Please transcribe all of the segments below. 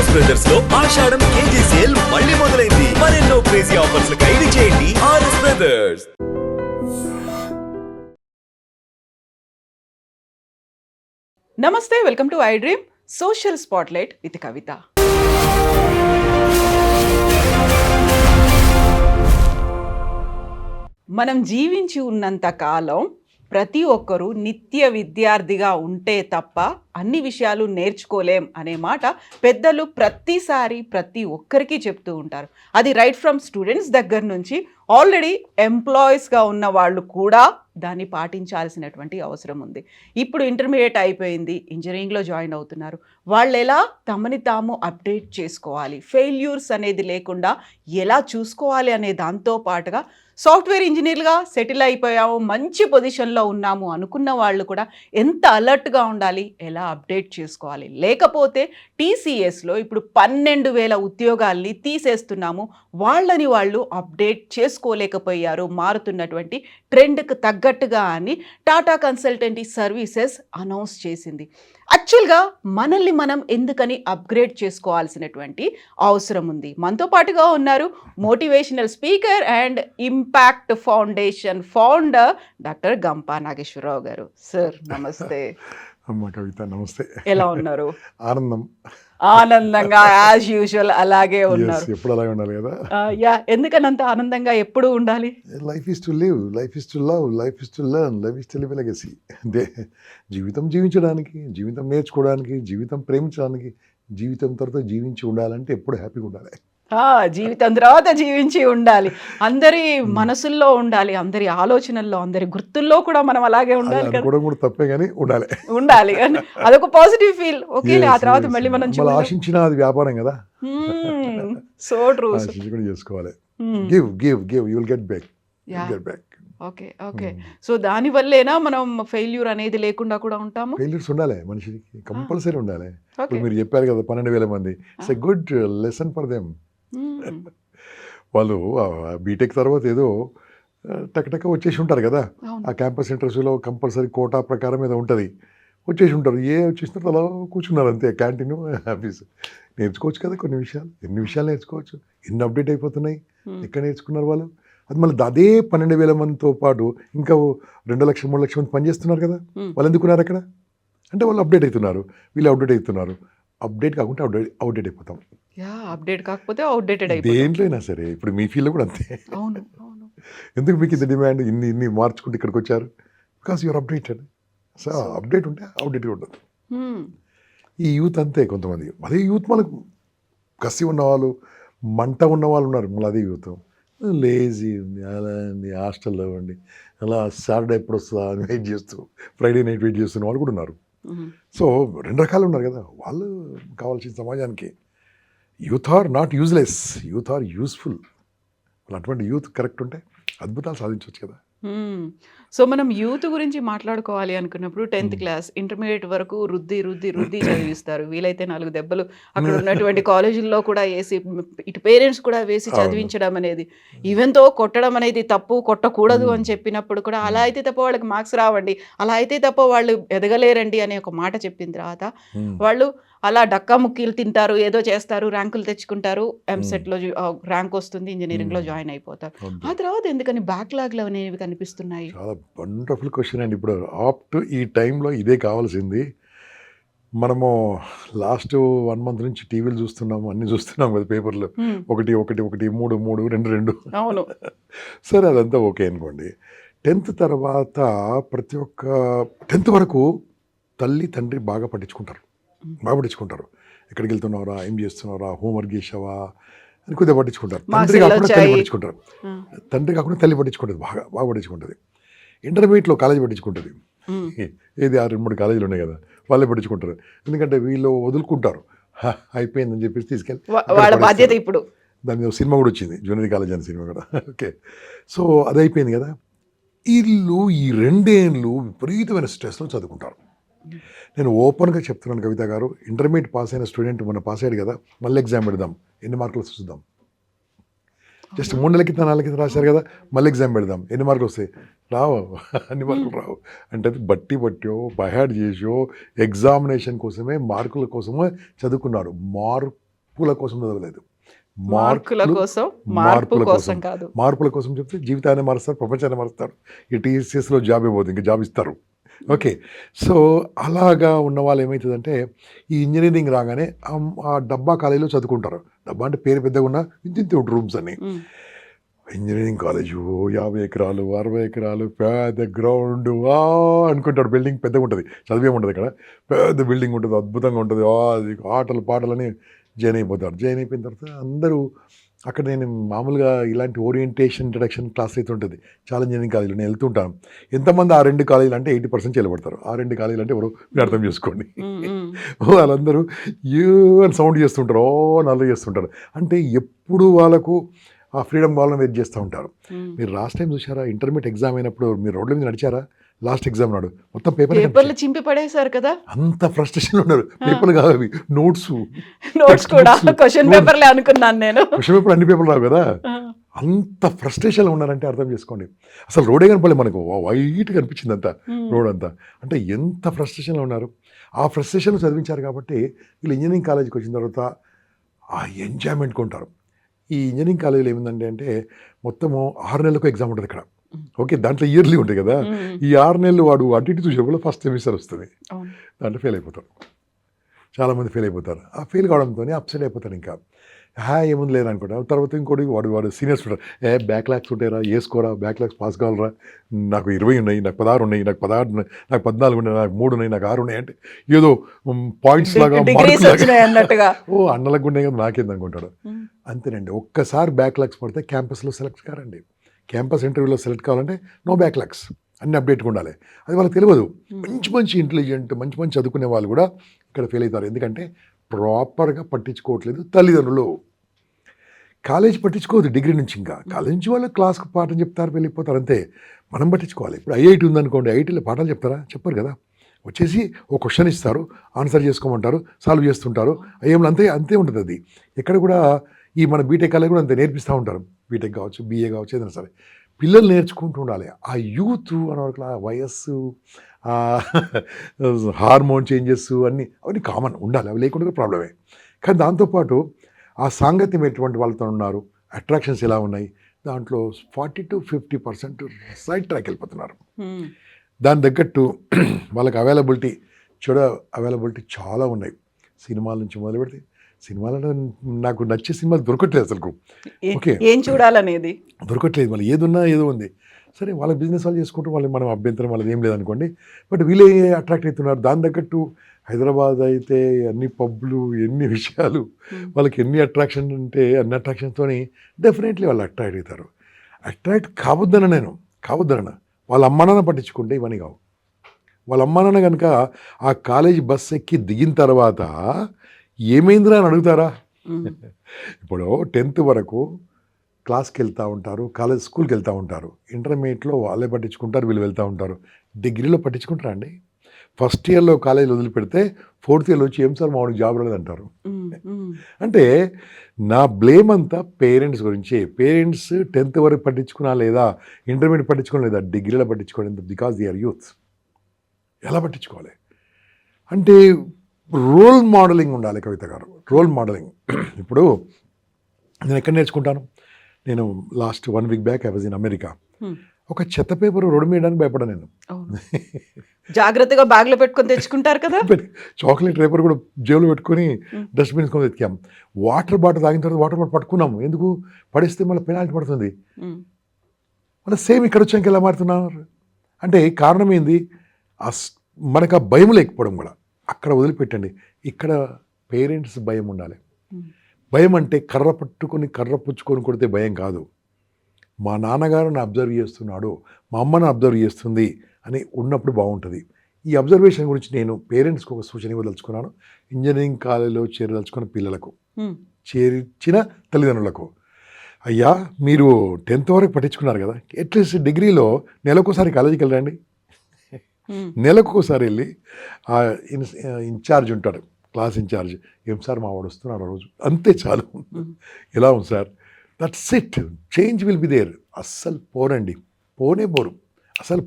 RS brothers లో ఆషాఢం KG sale మళ్ళీ మొదలైంది. మరెన్నో క్రేజీ ఆఫర్స్ ఖైదీ చేయండి ఆర్ఎస్ బ్రదర్స్. నమస్తే, welcome to I dream social spotlight with Kavitha. మనం జీవించి ఉన్నంత కాలం ప్రతి ఒక్కరూ నిత్య విద్యార్థిగా ఉంటే తప్ప అన్ని విషయాలు నేర్చుకోలేం అనే మాట పెద్దలు ప్రతిసారి ప్రతి ఒక్కరికి చెప్తూ ఉంటారు. అది రైట్ ఫ్రమ్ స్టూడెంట్స్ దగ్గర నుంచి ఆల్రెడీ ఎంప్లాయీస్గా ఉన్న వాళ్ళు కూడా దాన్ని పాటించాల్సినటువంటి అవసరం ఉంది. ఇప్పుడు ఇంటర్మీడియట్ అయిపోయింది, ఇంజనీరింగ్లో జాయిన్ అవుతున్నారు. వాళ్ళు ఎలా తమని తాము అప్డేట్ చేసుకోవాలి, ఫెయిల్యూర్స్ అనేది లేకుండా ఎలా చూసుకోవాలి అనే దాంతో పాటుగా సాఫ్ట్వేర్ ఇంజనీర్గా సెటిల్ అయిపోయాము, మంచి పొజిషన్లో ఉన్నాము అనుకున్న వాళ్ళు కూడా ఎంత అలర్ట్గా ఉండాలి, ఎలా అప్డేట్ చేసుకోవాలి. లేకపోతే టీసీఎస్లో ఇప్పుడు 12,000 ఉద్యోగాల్ని తీసేస్తున్నాము, వాళ్ళని వాళ్ళు అప్డేట్ చేసుకోలేకపోయారు మారుతున్నటువంటి ట్రెండ్కి తగ్గట్టుగా అని టాటా కన్సల్టెంటీ సర్వీసెస్ అనౌన్స్ చేసింది. యాక్చువల్గా మనల్ని మనం ఎందుకని అప్గ్రేడ్ చేసుకోవాల్సినటువంటి అవసరం ఉంది. మనతో పాటుగా ఉన్నారు motivational speaker and impact foundation founder doctor Gampa Nageswara Rao గారు. సార్ నమస్తే. అమ్మ కవిత నమస్తే. ఎలా ఉన్నారు? ఆనందంగా యాజ్ యూజువల్ అలాగే ఉన్నారు. ఎప్పుడు అలాగే ఉండాలి కదా. ఎందుకని అంత ఆనందంగా ఎప్పుడు ఉండాలి? Life is to live, life is to love, life is to learn, life is to live legacy. అంతే, జీవితం జీవించడానికి, జీవితం నేర్చుకోవడానికి, జీవితం ప్రేమించడానికి, జీవితం తర్వాత జీవించి ఉండాలంటే ఎప్పుడు హ్యాపీగా ఉండాలి. జీవితం తర్వాత జీవించి ఉండాలి, అందరి మనసుల్లో ఉండాలి, అందరి ఆలోచనల్లో, అందరి గుర్తుల్లో కూడా మనం అలాగే ఉండాలి. కూడా తప్పే కానీ ఉండాలి అదొక పాజిటివ్ ఫీల్. ఓకే, ఆ తర్వాత మళ్ళీ మనం ఆశించిన అది వ్యాపారం కదా. So true. చేసుకోవాలి. Give give give you will get back. Okay okay. So దాని వల్లేనా మనం ఫెయిల్యూర్ అనేది లేకుండా కూడా ఉంటాము? ఫెయిల్యూర్స్ ఉండాలి, మనిషికి కంపల్సరీ ఉండాలి. మీరు చెప్పారు కదా 12,000 మంది, it's a good lesson for them. వాళ్ళు బీటెక్ తర్వాత ఏదో టక్ వచ్చేసి ఉంటారు కదా, ఆ క్యాంపస్ ఇంటర్వ్యూలో కంపల్సరీ కోటా ప్రకారం ఏదో ఉంటుంది, వచ్చేసి ఉంటారు. వచ్చేసిన అలా కూర్చున్నారు అంతే, క్యాంటీన్ ఆఫీస్. నేర్చుకోవచ్చు కదా కొన్ని విషయాలు, ఎన్ని విషయాలు నేర్చుకోవచ్చు, ఎన్ని అప్డేట్ అయిపోతున్నాయి, ఎక్కడ నేర్చుకున్నారు వాళ్ళు. అది మళ్ళీ అదే 12,000 మందితో పాటు ఇంకా 2 లక్షలు 3 లక్షల మంది పనిచేస్తున్నారు కదా. వాళ్ళు ఎందుకున్నారు అక్కడ అంటే వాళ్ళు అప్డేట్ అవుతున్నారు, వీళ్ళు అప్డేట్ అవుతున్నారు. అప్డేట్ కాకుంటే అవుట్డేట్ అయిపోతాం. అప్డేట్ కాకపోతే అవుట్డేటెడ్ అయిపోతాం. దేంట్లో అయినా సరే, ఇప్పుడు మీ ఫీల్డ్లో కూడా అంతే. ఎందుకు మీకు ఇంత డిమాండ్, ఇన్ని మార్చుకుంటే ఇక్కడికి వచ్చారు? Because you are updated. So update ఉంటే అవుట్డేట్ ఉండదు. ఈ యూత్ అంతే. కొంతమంది అదే యూత్ మనకు కసి ఉన్నవాళ్ళు, మంట ఉన్న వాళ్ళు ఉన్నారు. మళ్ళీ అదే యూత్ లేజీ ఉంది, అలా ఉంది, హాస్టల్లో ఉండి అలా సాటర్డే ఎప్పుడు వస్తుందా అని వెయిట్ చేస్తూ, ఫ్రైడే నైట్ వెయిట్ చేస్తున్న వాళ్ళు కూడా ఉన్నారు. సో 2 రకాలు ఉన్నారు కదా. వాళ్ళు కావాల్సిన సమాజానికి youth are not useless, youth are useful. అటువంటి యూత్ కరెక్ట్ ఉంటే అద్భుతాలు సాధించవచ్చు కదా. సో మనం యూత్ గురించి మాట్లాడుకోవాలి అనుకున్నప్పుడు 10th క్లాస్, ఇంటర్మీడియట్ వరకు రుద్ది చదివిస్తారు. వీలైతే 4 దెబ్బలు అక్కడ ఉన్నటువంటి కాలేజీల్లో కూడా వేసి, ఇటు పేరెంట్స్ కూడా వేసి చదివించడం అనేది, ఈవెన్తో కొట్టడం అనేది తప్పు, కొట్టకూడదు అని చెప్పినప్పుడు కూడా అలా అయితే తప్ప వాళ్ళకి మార్క్స్ రావండి, అలా అయితే తప్ప వాళ్ళు ఎదగలేరండి అనే ఒక మాట చెప్పిన తర్వాత వాళ్ళు అలా డక్కా ముక్కీలు తింటారు, ఏదో చేస్తారు, ర్యాంకులు తెచ్చుకుంటారు, ఎంసెట్లో ర్యాంక్ వస్తుంది, ఇంజనీరింగ్లో జాయిన్ అయిపోతారు. ఆ తర్వాత ఎందుకని బ్యాక్లాగ్లు అనేవి కనిపిస్తున్నాయి? చాలా వండర్ఫుల్ క్వశ్చన్ అండి. ఇప్పుడు అప్ టు ఈ టైంలో ఇదే కావాల్సింది. మనము లాస్ట్ 1 month నుంచి టీవీలు చూస్తున్నాము, అన్ని చూస్తున్నాం కదా, పేపర్లు 1 1 1 3 3 2 2. అవును సరే, అదంతా ఓకే అనుకోండి. 10th తర్వాత ప్రతి ఒక్క 10th వరకు తల్లి తండ్రి బాగా పట్టించుకుంటారు. ఎక్కడికి వెళ్తున్నారా, ఏం చేస్తున్నారా, హోంవర్క్ చేసావా అని కొద్దిగా పట్టించుకుంటారు. తండ్రి కాకుండా తల్లి పట్టించుకుంటారు. తండ్రి కాకుండా తల్లి పట్టించుకుంటుంది, బాగా పట్టించుకుంటుంది. ఇంటర్మీడియట్లో కాలేజీ పట్టించుకుంటుంది. ఏది 2-3 కాలేజీలు ఉన్నాయి కదా, వాళ్ళే పట్టించుకుంటారు. ఎందుకంటే వీళ్ళు వదులుకుంటారు, అయిపోయిందని చెప్పేసి తీసుకెళ్ళి వాళ్ళ బాధ్యత. ఇప్పుడు దాని సినిమా కూడా వచ్చింది, జూనియర్ కాలేజ్ అని సినిమా కూడా. ఓకే, సో అది అయిపోయింది కదా. వీళ్ళు ఈ 2 ఏళ్ళు విపరీతమైన స్ట్రెస్లో చదువుకుంటారు. నేను ఓపెన్గా చెప్తున్నాను కవిత గారు, ఇంటర్మీడియట్ పాస్ అయిన స్టూడెంట్ మొన్న పాస్ అయ్యాడు కదా, మళ్ళీ ఎగ్జామ్ పెడదాం, ఎన్ని మార్కులు చూద్దాం. జస్ట్ 3 నెలల కింద 4 నెలల కింద రాశారు కదా, మళ్ళీ ఎగ్జామ్ పెడదాం, ఎన్ని మార్కులు వస్తాయి? రావు, అన్ని మార్కులు రావు. అంటే అది బైహార్ట్ చేసో ఎగ్జామినేషన్ కోసమే, మార్కుల కోసమే చదువుకున్నారు. మార్పుల కోసం చదవలేదు. మార్కుల కోసం, మార్పు కోసం కాదు. మార్పుల కోసం చెప్తే జీవితాన్ని మారుస్తారు, ప్రపంచాన్ని మారుస్తారు. ఈ టీసీఎస్లో జాబ్ ఇవ్వదు, ఇంకా జాబ్ ఇస్తారు. ఓకే, సో అలాగా ఉన్న వాళ్ళు ఏమవుతుందంటే ఈ ఇంజనీరింగ్ రాగానే ఆ డబ్బా కాలేజీలో చదువుకుంటారు. డబ్బా అంటే పేరు పెద్దగా ఉన్న ఇంత రూమ్స్ అని. ఇంజనీరింగ్ కాలేజు 50 ఎకరాలు 60 ఎకరాలు పెద్ద గ్రౌండ్ అనుకుంటాడు. బిల్డింగ్ పెద్దగా ఉంటుంది, చదివేముంటుంది ఇక్కడ. పెద్ద బిల్డింగ్ ఉంటుంది, అద్భుతంగా ఉంటుంది. అది ఆటలు పాటలని జాయిన్ అయిపోతారు. జాయిన్ అయిపోయిన తర్వాత అందరూ అక్కడ నేను మామూలుగా ఇలాంటి ఓరియంటేషన్ ఇంట్రడక్షన్ క్లాస్ అయితే ఉంటుంది చాలా ఇంజనీరింగ్ కాలేజీలు. నేను వెళ్తుంటాను. ఎంతమంది ఆ 2 కాలేజీలు అంటే 80% చెల్లబడతారు. ఆ 2 కాలేజీలు అంటే ఎవరు మీరు అర్థం చేసుకోండి. వాళ్ళందరూ యూ అని సౌండ్ చేస్తుంటారు, నల్ల చేస్తుంటారు. అంటే ఎప్పుడు వాళ్ళకు ఆ ఫ్రీడమ్ వాళ్ళని వెయిట్ చేస్తూ ఉంటారు. మీరు లాస్ట్ టైం చూసారా ఇంటర్మీడియట్ ఎగ్జామ్ అయినప్పుడు మీరు రోడ్ల మీద నడిచారా? లాస్ట్ ఎగ్జామ్ నాడు మొత్తం పేపర్లు చింపి పడేశారు కదా. అంత ఫ్రస్ట్రేషన్ ఉన్నారు. పేపర్లు కాదు అవి, నోట్స్ కూడా క్వశ్చన్ పేపర్లే అనుకున్నాను నేను. క్వశ్చన్ పేపర్ అన్ని పేపర్లు రావు కదా. అంత ఫ్రస్ట్రేషన్ ఉన్నారంటే అర్థం చేసుకోండి. అసలు రోడే కనపడలేదు మనకు, వైట్ కనిపించింది అంతా రోడ్ అంతా. అంటే ఎంత ఫ్రస్ట్రేషన్లో ఉన్నారు. ఆ ఫ్రస్ట్రేషన్ చదివించారు కాబట్టి వీళ్ళు ఇంజనీరింగ్ కాలేజీకి వచ్చిన తర్వాత ఆ ఎంజాయ్మెంట్ కొంటారు. ఈ ఇంజనీరింగ్ కాలేజీలో ఏమిందంటే అంటే మొత్తము 6 నెలలకు ఎగ్జామ్ ఉంటుంది ఇక్కడ. ఓకే, దాంట్లో ఇయర్లీ ఉంటుంది కదా. ఈ 6 నెలలు వాడు అటు ఇటు చూసినప్పుడు ఫస్ట్ సెమిస్టర్ వస్తుంది, దాంట్లో ఫెయిల్ అయిపోతారు. చాలామంది ఫెయిల్ అయిపోతారు. ఆ ఫెయిల్ కావడంతో అప్సెట్ అయిపోతారు. ఇంకా ఏముంది లేదు అనుకుంటా. తర్వాత ఇంకోటి వాడు సీనియర్స్ ఉంటారు, బ్యాక్లాగ్స్ ఉంటారా, వేసుకోరా, బ్యాక్లాగ్స్ పాస్ కావాలరా, నాకు 20 ఉన్నాయి, నాకు 16 ఉన్నాయి, నాకు 16 ఉన్నాయి, నాకు 14 ఉన్నాయి, నాకు 3 ఉన్నాయి, నాకు 6 ఉన్నాయి అంటే ఏదో పాయింట్స్ లాగా అన్నట్టుగా అన్నలకు ఉన్నాయి కదా నాకేంది అనుకుంటాడు. అంతేనండి. ఒక్కసారి బ్యాక్లాగ్స్ పడితే క్యాంపస్లో సెలెక్ట్ కారండి. క్యాంపస్ ఇంటర్వ్యూలో సెలెక్ట్ కావాలంటే నో బ్యాక్లాగ్స్, అన్ని అప్డేట్గా ఉండాలి. అది వాళ్ళకి తెలియదు. మంచి ఇంటెలిజెంట్ మంచి చదువుకునే వాళ్ళు కూడా ఇక్కడ ఫెయిల్ అవుతారు. ఎందుకంటే ప్రాపర్గా పట్టించుకోవట్లేదు తల్లిదండ్రులు. కాలేజ్ పట్టించుకోవద్దు డిగ్రీ నుంచి. ఇంకా కాలేజ్ నుంచి వాళ్ళు క్లాస్కి పాఠం చెప్తారు, వెళ్ళిపోతారు, అంతే. మనం పట్టించుకోవాలి. ఇప్పుడు ఐఐటి ఉందనుకోండి, ఐఐటీలో పాఠాలు చెప్తారా? చెప్పరు కదా. వచ్చేసి ఒక క్వశ్చన్ ఇస్తారు, ఆన్సర్ చేసుకోమంటారు, సాల్వ్ చేస్తుంటారు. ఐఎంలో అంతే ఉంటుంది. అది ఎక్కడ కూడా ఈ మన బీటెక్ కాలేజ్ కూడా అంతే నేర్పిస్తూ ఉంటారు. బీటెక్ కావచ్చు, బీఏ కావచ్చు, ఏదైనా సరే పిల్లలు నేర్చుకుంటూ ఉండాలి. ఆ యూత్ అనేవరకు ఆ వయస్సు, హార్మోన్ చేంజెస్ అవన్నీ కామన్ ఉండాలి. అవి లేకుండా ప్రాబ్లమే. కానీ దాంతోపాటు ఆ సాంగత్యం ఎటువంటి వాళ్ళతో ఉన్నారు, అట్రాక్షన్స్ ఎలా ఉన్నాయి, దాంట్లో 40 to 50% సైడ్ ట్రాక్ వెళ్ళిపోతున్నారు. దాని తగ్గట్టు వాళ్ళకి అవైలబిలిటీ చాలా ఉన్నాయి. సినిమాల నుంచి మొదలు పెడితే సినిమాలలో నాకు నచ్చే సినిమాలు దొరకట్లేదు అసలు. ఓకే, ఏం చూడాలనేది దొరకట్లేదు. మళ్ళీ ఏదున్నా ఏదో ఉంది. సరే, వాళ్ళ బిజినెస్ వాళ్ళు చేసుకుంటూ వాళ్ళు మనం అభ్యంతరం వాళ్ళది ఏం లేదనుకోండి. బట్ వీళ్ళే అట్రాక్ట్ అవుతున్నారు. దాని తగ్గట్టు హైదరాబాద్ అయితే అన్ని పబ్లు, ఎన్ని విషయాలు, వాళ్ళకి ఎన్ని అట్రాక్షన్ ఉంటే అన్ని అట్రాక్షన్స్తో డెఫినెట్లీ వాళ్ళు అట్రాక్ట్ అవుతారు. అట్రాక్ట్ కావద్దన వాళ్ళ అమ్మానాన్న పట్టించుకుంటే ఇవన్నీ కావు. వాళ్ళ అమ్మానాన్న కనుక ఆ కాలేజీ బస్ ఎక్కి దిగిన తర్వాత ఏమైందిరా అని అడుగుతారా? ఇప్పుడు 10th వరకు క్లాస్కి వెళ్తూ ఉంటారు, స్కూల్కి వెళ్తూ ఉంటారు. ఇంటర్మీడియట్లో వాళ్ళే పట్టించుకుంటారు, వీళ్ళు వెళ్తూ ఉంటారు. డిగ్రీలో పట్టించుకుంటారా అండి? ఫస్ట్ ఇయర్లో కాలేజీలో వదిలిపెడితే 4th ఇయర్లో వచ్చి ఏం సార్ మా వాడికి జాబ్ రాలేదంటారు. అంటే నా బ్లేమ్ అంతా పేరెంట్స్ గురించి. పేరెంట్స్ 10th వరకు పట్టించుకున్నా లేదా, ఇంటర్మీడియట్ పట్టించుకోవాలి లేదా, డిగ్రీలో పట్టించుకోలేదు. Because they are youth. ఎలా పట్టించుకోవాలి అంటే రోల్ మోడలింగ్ ఉండాలి. కవిత గారు, రోల్ మోడలింగ్. ఇప్పుడు నేను ఎక్కడ నేర్చుకుంటాను? నేను last 1 week back I was in America. ఒక చెత్త పేపర్ రోడ్డు మీయడానికి భయపడా నేను. జాగ్రత్తగా బ్యాగ్లో పెట్టుకొని తెచ్చుకుంటారు కదా. చాక్లెట్ పేపర్ కూడా జేబులో పెట్టుకొని డస్ట్బిన్స్ కొని ఎత్తికాం. వాటర్ బాటిల్ తాగిన తర్వాత వాటర్ బాటిల్ పట్టుకున్నాము. ఎందుకు? పడిస్తే మళ్ళీ పెనాల్టీ పడుతుంది. మళ్ళీ సేమ్ ఇక్కడ వచ్చాక ఎలా మారుతున్నారు అంటే కారణం ఏంది? మనకు ఆ భయం లేకపోవడం కూడా. అక్కడ వదిలిపెట్టండి. ఇక్కడ పేరెంట్స్ భయం ఉండాలి. భయం అంటే కర్ర పుచ్చుకొని కొడితే భయం కాదు. మా నాన్నగారు నా అబ్జర్వ్ చేస్తున్నాడు, మా అమ్మను అబ్జర్వ్ చేస్తుంది అని ఉన్నప్పుడు బాగుంటుంది. ఈ అబ్జర్వేషన్ గురించి నేను పేరెంట్స్కి ఒక సూచన ఇవ్వదలుచుకున్నాను. ఇంజనీరింగ్ కాలేజీలో చేరదలుచుకున్న పిల్లలకు, చేర్చిన తల్లిదండ్రులకు. అయ్యా, మీరు 10th వరకు పట్టించుకున్నారు కదా, అట్లీస్ట్ డిగ్రీలో నెలకోసారి కాలేజీకి వెళ్ళండి. నెలకోసారి వెళ్ళి ఆ ఇన్ఛార్జ్ ఉంటాడు, క్లాస్ ఇన్ఛార్జ్, ఏం సార్ మా వాడు వస్తున్నాడు ఆ రోజు, అంతే చాలు. ఎలా ఉంది sir, that's it. Change will be there. అస్సలు పోరండి, పోరు, అసలు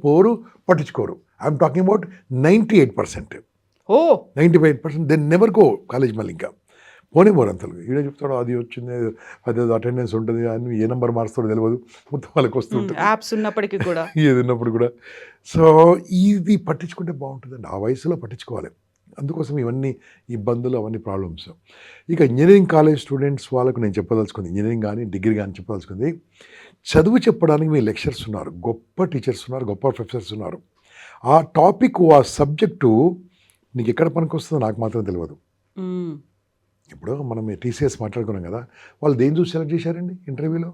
పట్టించుకోరు. I'm talking about 98%. 95% then never go college. మళ్ళీ ఇంకా పోనీ పోరంతలు ఈడే చెప్తాడు అది వచ్చింది అది అటెండెన్స్ ఉంటుంది అని ఏ నెంబర్ మారుస్తాడో తెలియదు, మొత్తం వాళ్ళకి వస్తుంటుంది యాప్స్ ఉన్నప్పటికీ కూడా. ఏది ఉన్నప్పుడు కూడా. సో ఇది పట్టించుకుంటే బాగుంటుందండి, ఆ వయసులో పట్టించుకోవాలి. అందుకోసం ఇవన్నీ ఇబ్బందులు, అవన్నీ ప్రాబ్లమ్స్. ఇక ఇంజనీరింగ్ కాలేజ్ స్టూడెంట్స్ వాళ్ళకు నేను చెప్పదలుచుకుంది, ఇంజనీరింగ్ కానీ డిగ్రీ కానీ చెప్పదలుచుకుంది, చదువు చెప్పడానికి మీ లెక్చరర్స్ ఉన్నారు, గొప్ప టీచర్స్ ఉన్నారు, గొప్ప ప్రొఫెసర్స్ ఉన్నారు. ఆ టాపిక్, ఆ సబ్జెక్టు నీకు ఎక్కడ పనికి వస్తుందో నాకు మాత్రం తెలియదు. ఇప్పుడు మనం టీసీఎస్ మాట్లాడుకున్నాం కదా, వాళ్ళు దేని చూసి సెలెక్ట్ చేశారండి ఇంటర్వ్యూలో?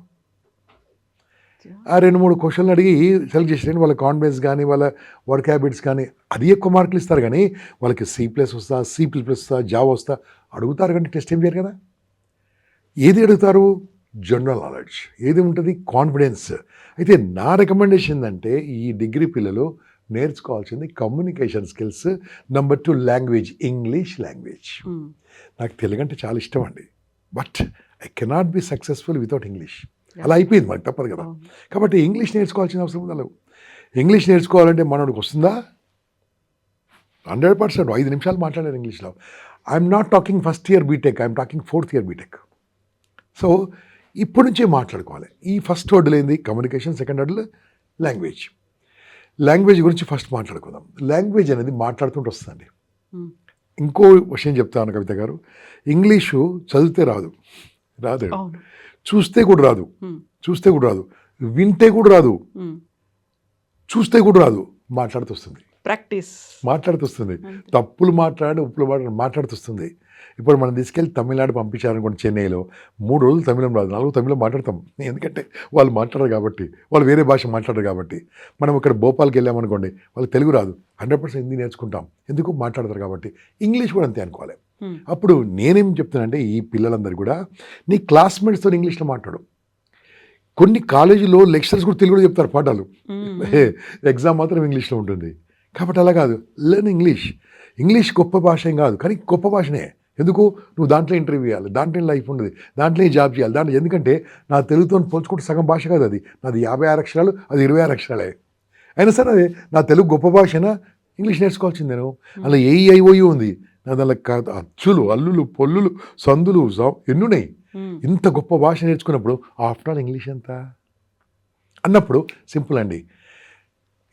ఆ 2-3 క్వశ్చన్లు అడిగి సెలెక్ట్ చేశారండి. వాళ్ళ కాన్ఫిడెన్స్ కానీ వాళ్ళ వర్క్ హ్యాబిట్స్ కానీ అది ఎక్కువ మార్కులు ఇస్తారు, కానీ వాళ్ళకి C+ వస్తా, C++ వస్తా, జావా వస్తా అడుగుతారు, కానీ టెస్ట్ ఏం చేయరు కదా. ఏది అడుగుతారు? General knowledge. ఏది ఉంటుంది? కాన్ఫిడెన్స్. అయితే నా రికమెండేషన్ ఏంటంటే ఈ డిగ్రీ పిల్లలు నేర్చుకోవాల్సింది communication skills. Number 2 language, English language. నాకు తెలుగు అంటే చాలా ఇష్టం అండి, but I cannot be successful without English. అలా అయిపోయింది, మనకు తప్పదు కదా. కాబట్టి ఇంగ్లీష్ నేర్చుకోవాల్సిన అవసరం ఉందా? ఇంగ్లీష్ నేర్చుకోవాలంటే మనోడికి వస్తుందా? 100%. 5 నిమిషాలు మాట్లాడారు ఇంగ్లీష్లో. I'm not talking first year BTech, I'm talking 4th year BTech. So ఇప్పటి నుంచే మాట్లాడుకోవాలి. ఈ ఫస్ట్ వర్డ్లు ఏంది? కమ్యూనికేషన్. సెకండ్ వర్డ్లు లాంగ్వేజ్. లాంగ్వేజ్ గురించి ఫస్ట్ మాట్లాడుకుందాం. లాంగ్వేజ్ అనేది మాట్లాడుతుంటూ వస్తుందండి. ఇంకో విషయం చెప్తాను కవిత గారు, ఇంగ్లీషు చదివితే రాదు, చూస్తే కూడా రాదు, వింటే కూడా రాదు, చూస్తే కూడా రాదు, మాట్లాడుతొస్తుంది. ప్రాక్టీస్ మాట్లాడుతొస్తుంది. తప్పులు ఉప్పులు మాట్లాడుతొస్తుంది. ఇప్పుడు మనం తీసుకెళ్ళి తమిళనాడు పంపించారనుకోండి, చెన్నైలో 3 రోజులు తమిళం రాదు, 4 తమిళం మాట్లాడతాం. ఎందుకంటే వాళ్ళు మాట్లాడరు కాబట్టి, వాళ్ళు వేరే భాష మాట్లాడరు కాబట్టి. మనం ఇక్కడ భోపాల్కి వెళ్ళామనుకోండి, వాళ్ళకి తెలుగు రాదు, 100% హిందీ నేర్చుకుంటాం, ఎందుకు? మాట్లాడతారు కాబట్టి. ఇంగ్లీష్ కూడా అంతే అనుకోవాలి. అప్పుడు నేనేం చెప్తానంటే ఈ పిల్లలందరూ కూడా నీ క్లాస్మేట్స్తో ఇంగ్లీష్లో మాట్లాడు. కొన్ని కాలేజీలో లెక్చరర్స్ కూడా తెలుగులో చెప్తారు పాఠాలు, ఎగ్జామ్ మాత్రం ఇంగ్లీష్లో ఉంటుంది. కాబట్టి అలా కాదు, లెర్న్ ఇంగ్లీష్. ఇంగ్లీష్ గొప్ప భాష ఏం కాదు, కానీ గొప్ప భాషనే. ఎందుకు? నువ్వు దాంట్లో ఇంటర్వ్యూ చేయాలి, దాంట్లో లైఫ్ ఉండదు, దాంట్లో జాబ్ చేయాలి, దాంట్లో. ఎందుకంటే నా తెలుగుతో పోల్చుకుంటే సగం భాష కాదు అది, నాది 56 అక్షరాలు, అది 26 అక్షరాలే. అయినా సరే అదే నా తెలుగు గొప్ప భాషనా, ఇంగ్లీష్ నేర్చుకోవాల్సింది నేను. అలా ఏఈఐఓయు ఉంది, నా దానిలో అచ్చులు, అల్లులు, పొల్లులు, సందులు ఎన్నున్నాయి. ఇంత గొప్ప భాష నేర్చుకున్నప్పుడు ఆఫ్టర్ ఆల్ ఇంగ్లీష్ ఎంత అన్నప్పుడు సింపుల్ అండి.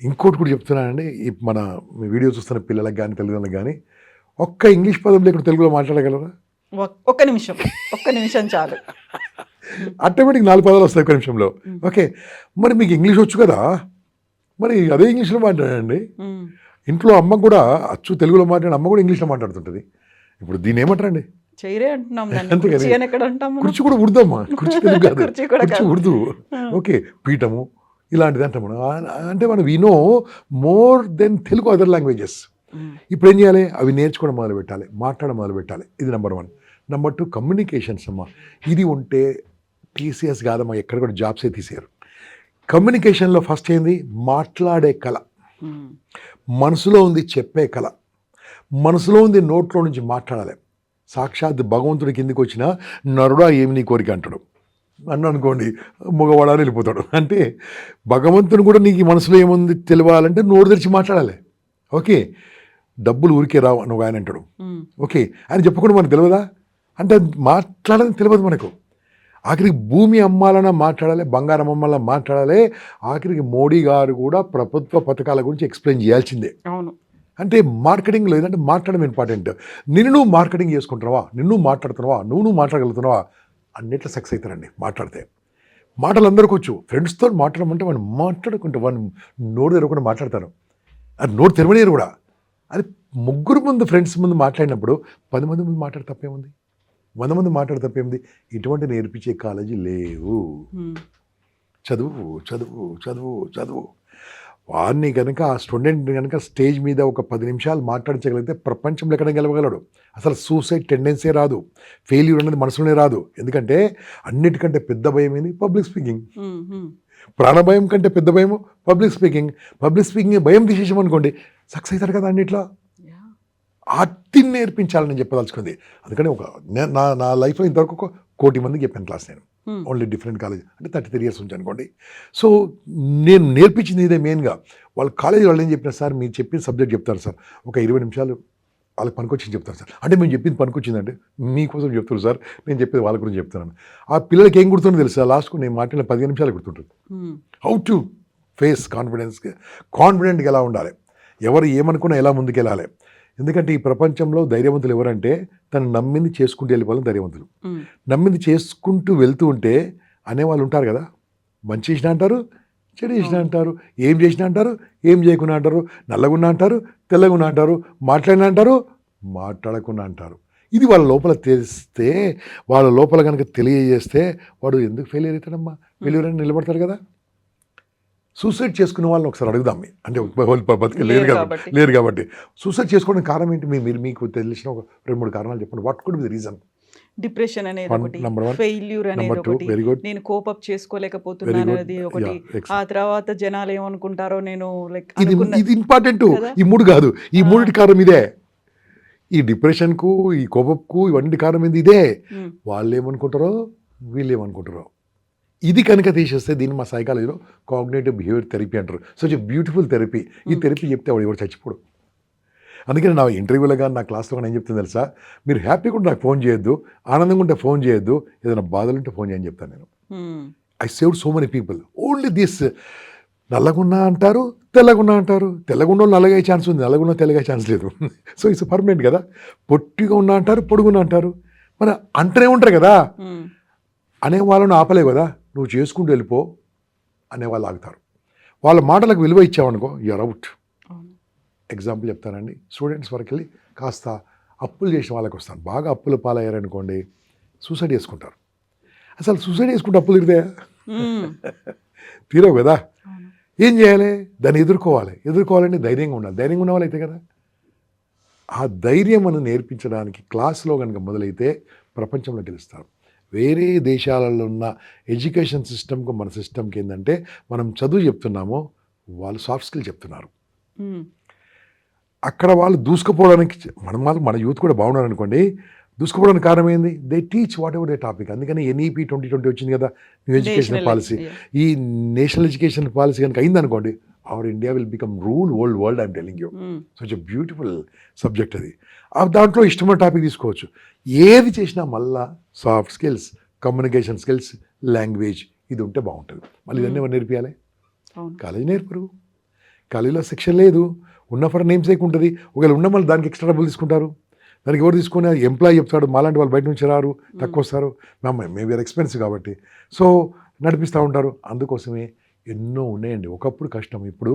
ఇంకోటి కూడా చెప్తున్నానండి, మన వీడియో చూస్తున్న పిల్లలకు కానీ తల్లిదండ్రులకు కానీ, ఒక్క ఇంగ్లీష్ పదం లేకుండా తెలుగులో మాట్లాడగలరా? ఒక్క నిమిషం చాలు. ఆటోమేటిక్ 4 పదాలు వస్తాయి ఒక్క నిమిషంలో. ఓకే, మరి మీకు ఇంగ్లీష్ వచ్చు కదా, మరి అదే ఇంగ్లీష్లో మాట్లాడండి. ఇంట్లో అమ్మ కూడా అచ్చు తెలుగులో మాట్లాడే అమ్మ కూడా ఇంగ్లీష్లో మాట్లాడుతుంటుంది. ఇప్పుడు దీన్ని ఏమంటారండి? కుర్చీ కూడా ఉర్దమ్మా, కుర్చీ తెలుగు కాదు, కుర్చీ ఉర్దూ. ఓకే, పీఠము ఇలాంటిది అంటాం మనం. అంటే మనం we know more then Telugu other languages. ఇప్పుడు ఏం చేయాలి? అవి నేర్చుకోవడం మొదలు పెట్టాలి, మాట్లాడడం మొదలు పెట్టాలి. ఇది నెంబర్ 1. నెంబర్ 2 కమ్యూనికేషన్స్ అమ్మా. ఇది ఉంటే టీసీఎస్ కాదమ్మా, ఎక్కడ కూడా జాబ్సే తీసేయరు. కమ్యూనికేషన్లో ఫస్ట్ ఏంది? మాట్లాడే కళ. మనసులో ఉంది చెప్పే కళ, మనసులో ఉంది నోట్లో నుంచి మాట్లాడాలి. సాక్షాత్ భగవంతుడి కిందికి వచ్చిన నరుడా ఏమి నీ కోరిక అంటాడు అనుకోండి, మగవాడని వెళ్ళిపోతాడు. అంటే భగవంతుని కూడా నీకు మనసులో ఏముంది తెలియాలంటే నోరు తెరిచి మాట్లాడాలి. ఓకే, డబ్బులు ఊరికే రావు అని ఆయన అంటాడు. ఓకే, ఆయన చెప్పకుండా మనకు తెలియదా? అంటే మాట్లాడాలని తెలియదు మనకు. ఆఖరికి భూమి అమ్మాలన్నా మాట్లాడాలి, బంగారం అమ్మాలన్నా మాట్లాడాలి. ఆఖరికి మోడీ గారు కూడా ప్రభుత్వ పథకాల గురించి ఎక్స్ప్లెయిన్ చేయాల్సిందే. అవును. అంటే మార్కెటింగ్లో ఏదంటే మాట్లాడడం ఇంపార్టెంట్. నిన్ను మార్కెటింగ్ చేసుకుంటున్నావా, నిన్ను మాట్లాడుతున్నావా, నువ్వు మాట్లాడగలుగుతున్నావా, అన్నిట్లో సక్సెస్ అవుతారండి మాట్లాడితే. మాటలు అందరికీ వచ్చు. ఫ్రెండ్స్తో మాట్లాడమంటే వాళ్ళు మాట్లాడుకుంటే వాళ్ళు నోరు తెరవకుండా మాట్లాడతారు, అది నోరు తెరవలేరు కూడా. అది 3 ముందు ఫ్రెండ్స్ ముందు మాట్లాడినప్పుడు 10 మంది ముందు మాట్లాడే తప్పేముంది, 100 మంది మాట్లాడే తప్పేముంది? ఇటువంటి నేర్పించే కాలేజీ లేవు. చదువు చదువు చదువు చదువు. వాడిని కనుక, ఆ స్టూడెంట్ కనుక స్టేజ్ మీద ఒక 10 నిమిషాలు మాట్లాడించగలిగితే ప్రపంచంలో ఎక్కడ గెలవగలడు. అసలు సూసైడ్ టెండెన్సీ రాదు, ఫెయిల్యూర్ అనేది మనసులోనే రాదు. ఎందుకంటే అన్నిటికంటే పెద్ద భయం ఏంది? Public speaking. ప్రాణభయం కంటే పెద్ద భయం పబ్లిక్ స్పీకింగ్. పబ్లిక్ స్పీకింగ్ భయం తీసేసామనుకోండి, సక్సెస్ అవుతారు కదా అన్నిట్లో. అది నేర్పించాలని చెప్పదలుచుకుంది. అందుకని నా లైఫ్లో ఇంతవరకు 1 కోటి మందికి చెప్పాను క్లాస్ నేను, ఓన్లీ డిఫరెంట్ కాలేజ్. అంటే 33 years నుంచి అనుకోండి. సో నేను నేర్పించింది ఇదే మెయిన్గా. వాళ్ళ కాలేజీ వాళ్ళు ఏం చెప్పినా, సార్ మీరు చెప్పిన సబ్జెక్ట్ చెప్తారు సార్, ఒక 20 నిమిషాలు వాళ్ళకి పనికొచ్చింది చెప్తారు సార్. అంటే మేము చెప్పింది పనికొచ్చిందంటే మీకోసం చెప్తున్నారు సార్, నేను చెప్పేది వాళ్ళ గురించి చెప్తున్నాను. ఆ పిల్లలకి ఏం గుర్తుందో తెలుసా, లాస్ట్కు నేను మాట్లాడిన 15 నిమిషాలు గుర్తుంటుంది. హౌ టు ఫేస్ కాన్ఫిడెంట్గా ఎలా ఉండాలి, ఎవరు ఏమనుకున్నా ఎలా ముందుకెళ్ళాలి. ఎందుకంటే ఈ ప్రపంచంలో ధైర్యవంతులు ఎవరంటే తను నమ్మింది చేసుకుంటూ వెళ్ళిపోవాలి ధైర్యవంతులు. నమ్మింది చేసుకుంటూ వెళ్తూ ఉంటే అనేవాళ్ళు ఉంటారు కదా, మంచి చేసిన అంటారు, చెడు చేసిన అంటారు, ఏం చేసిన అంటారు, ఏం చేయకుండా అంటారు, నల్లగున్నా అంటారు, తెల్లగున్నా అంటారు, మాట్లాడిన అంటారు, మాట్లాడకుండా అంటారు. ఇది వాళ్ళ లోపల తెలిస్తే, వాళ్ళ లోపల కనుక తెలియజేస్తే వాడు ఎందుకు ఫెయిల్యూర్ అవుతాడమ్మా, ఫెయిల్యూర్ అని నిలబడతారు కదా. సూసైడ్ చేసుకునే వాళ్ళని ఒకసారి అడుగుదాం. అంటే వాళ్ళు బతికి లేరు కాబట్టి సూసైడ్ చేసుకోవడానికి కారణం ఏంటి? మీరు మీకు తెలిసిన ఒక 2-3 కారణాలు చెప్పండి. What could be the reason? Depression అనేది ఒకటి, Number 1. ఫెయిల్యూర్ అనేది Number 2, ఒకటి, very good. నేను కోపప్ చేసుకోలేకపోతున్నాను అనేది ఒకటి, ఆ తర్వాత జనాలు ఏమనుకుంటారో నేను లైక్ ఇది ఇంపార్టెంట్. కదా? ఈ 3 కాదు, ఈ 3 కారణం ఇదే. ఈ డిప్రెషన్కు, ఈ కోపంకు, ఇవన్నీ కారణం ఏంది ఇదే. వాళ్ళు ఏమనుకుంటారో, వీళ్ళు ఏమనుకుంటారో. ఇది కనుక తీసేస్తే దీన్ని మా సైకాలజీలో కాగ్నేటివ్ బిహేవియర్ థెరపీ అంటారు. Such a beautiful therapy. ఈ థెరపీ చెప్తే వాడు ఎవరు చచ్చిపోడు. అందుకని నా ఇంటర్వ్యూలో కానీ నా క్లాస్లో కానీ ఏం చెప్తుంది తెలుసా, మీరు హ్యాపీగా ఉంటే నాకు ఫోన్ చేయొద్దు, ఆనందంగా ఉంటే ఫోన్ చేయొద్దు, ఏదైనా బాధలు ఉంటే ఫోన్ చేయని చెప్తాను నేను. I saved so many people only this. నల్లగున్నా అంటారు, తెల్లగున్నా అంటారు, తెల్లగుండో నల్లగే ఛాన్స్ ఉంది, నల్లగున్నా తెల్లగే ఛాన్స్ లేదు. సో ఇట్స్ పర్మనెంట్ కదా. పొట్టిగా ఉన్నా అంటారు, పొడుగున్నా అంటారు, మన అంటనే ఉంటారు కదా. అనే వాళ్ళను ఆపలేవు కదా, నువ్వు చేసుకుంటూ వెళ్ళిపో అనేవాళ్ళు ఆగుతారు. వాళ్ళ మాటలకు విలువ ఇచ్చావనుకో, యూఆర్ అవుట్. ఎగ్జాంపుల్ చెప్తానండి. స్టూడెంట్స్ వరకు వెళ్ళి కాస్త అప్పులు చేసిన వాళ్ళకి వస్తాను. బాగా అప్పుల పాలయ్యారనుకోండి, సూసైడ్ చేసుకుంటారు. అసలు సూసైడ్ చేసుకుంటే అప్పులు తీరుతాయా? తీరవు కదా. ఏం చేయాలి? దాన్ని ఎదుర్కోవాలంటే ధైర్యంగా ఉండాలి. ధైర్యంగా ఉన్న వాళ్ళైతే కదా. ఆ ధైర్యం మనం నేర్పించడానికి క్లాస్లో కనుక మొదలైతే ప్రపంచంలో గెలుస్తారు. వేరే దేశాలలో ఉన్న ఎడ్యుకేషన్ సిస్టమ్కు మన సిస్టమ్కి ఏంటంటే, మనం చదువు చెప్తున్నామో వాళ్ళు సాఫ్ట్ స్కిల్ చెప్తున్నారు. అక్కడ వాళ్ళు దూసుకుపోవడానికి మన యూత్ కూడా బాగున్నారు అనుకోండి, దూసుకుపోవడానికి కారణం ఏంది? They teach what ever they topic. అందుకని NEP 2020 వచ్చింది కదా, న్యూ ఎడ్యుకేషన్ పాలసీ. ఈ నేషనల్ ఎడ్యుకేషన్ పాలసీ కనుక అయిందనుకోండి, our India will become rule world. I'm telling you. Such a beautiful subject అది. దాంట్లో ఇష్టమైన టాపిక్ తీసుకోవచ్చు. ఏది చేసినా మళ్ళా soft skills, communication skills, language ఇది ఉంటే బాగుంటుంది. మళ్ళీ ఇవన్నీ ఎవరు నేర్పియాలి? కాలేజీ నేర్పరు. కాలేజీలో శిక్షణ లేదు. ఉన్న ఫర్ నేమ్ సేక్ ఉంటుంది. ఒకవేళ ఉన్న మళ్ళీ దానికి ఎక్స్ట్రా డబ్బులు తీసుకుంటారు. దానికి ఎవరు తీసుకుని ఎంప్లాయీ చెప్తాడు, మాలాంటి వాళ్ళు బయట నుంచి రారు, తక్కువ వస్తారు, మేబీ ఎక్స్పెన్సివ్ కాబట్టి, సో నడిపిస్తూ ఉంటారు. అందుకోసమే ఎన్నో ఉన్నాయండి. ఒకప్పుడు కష్టం, ఇప్పుడు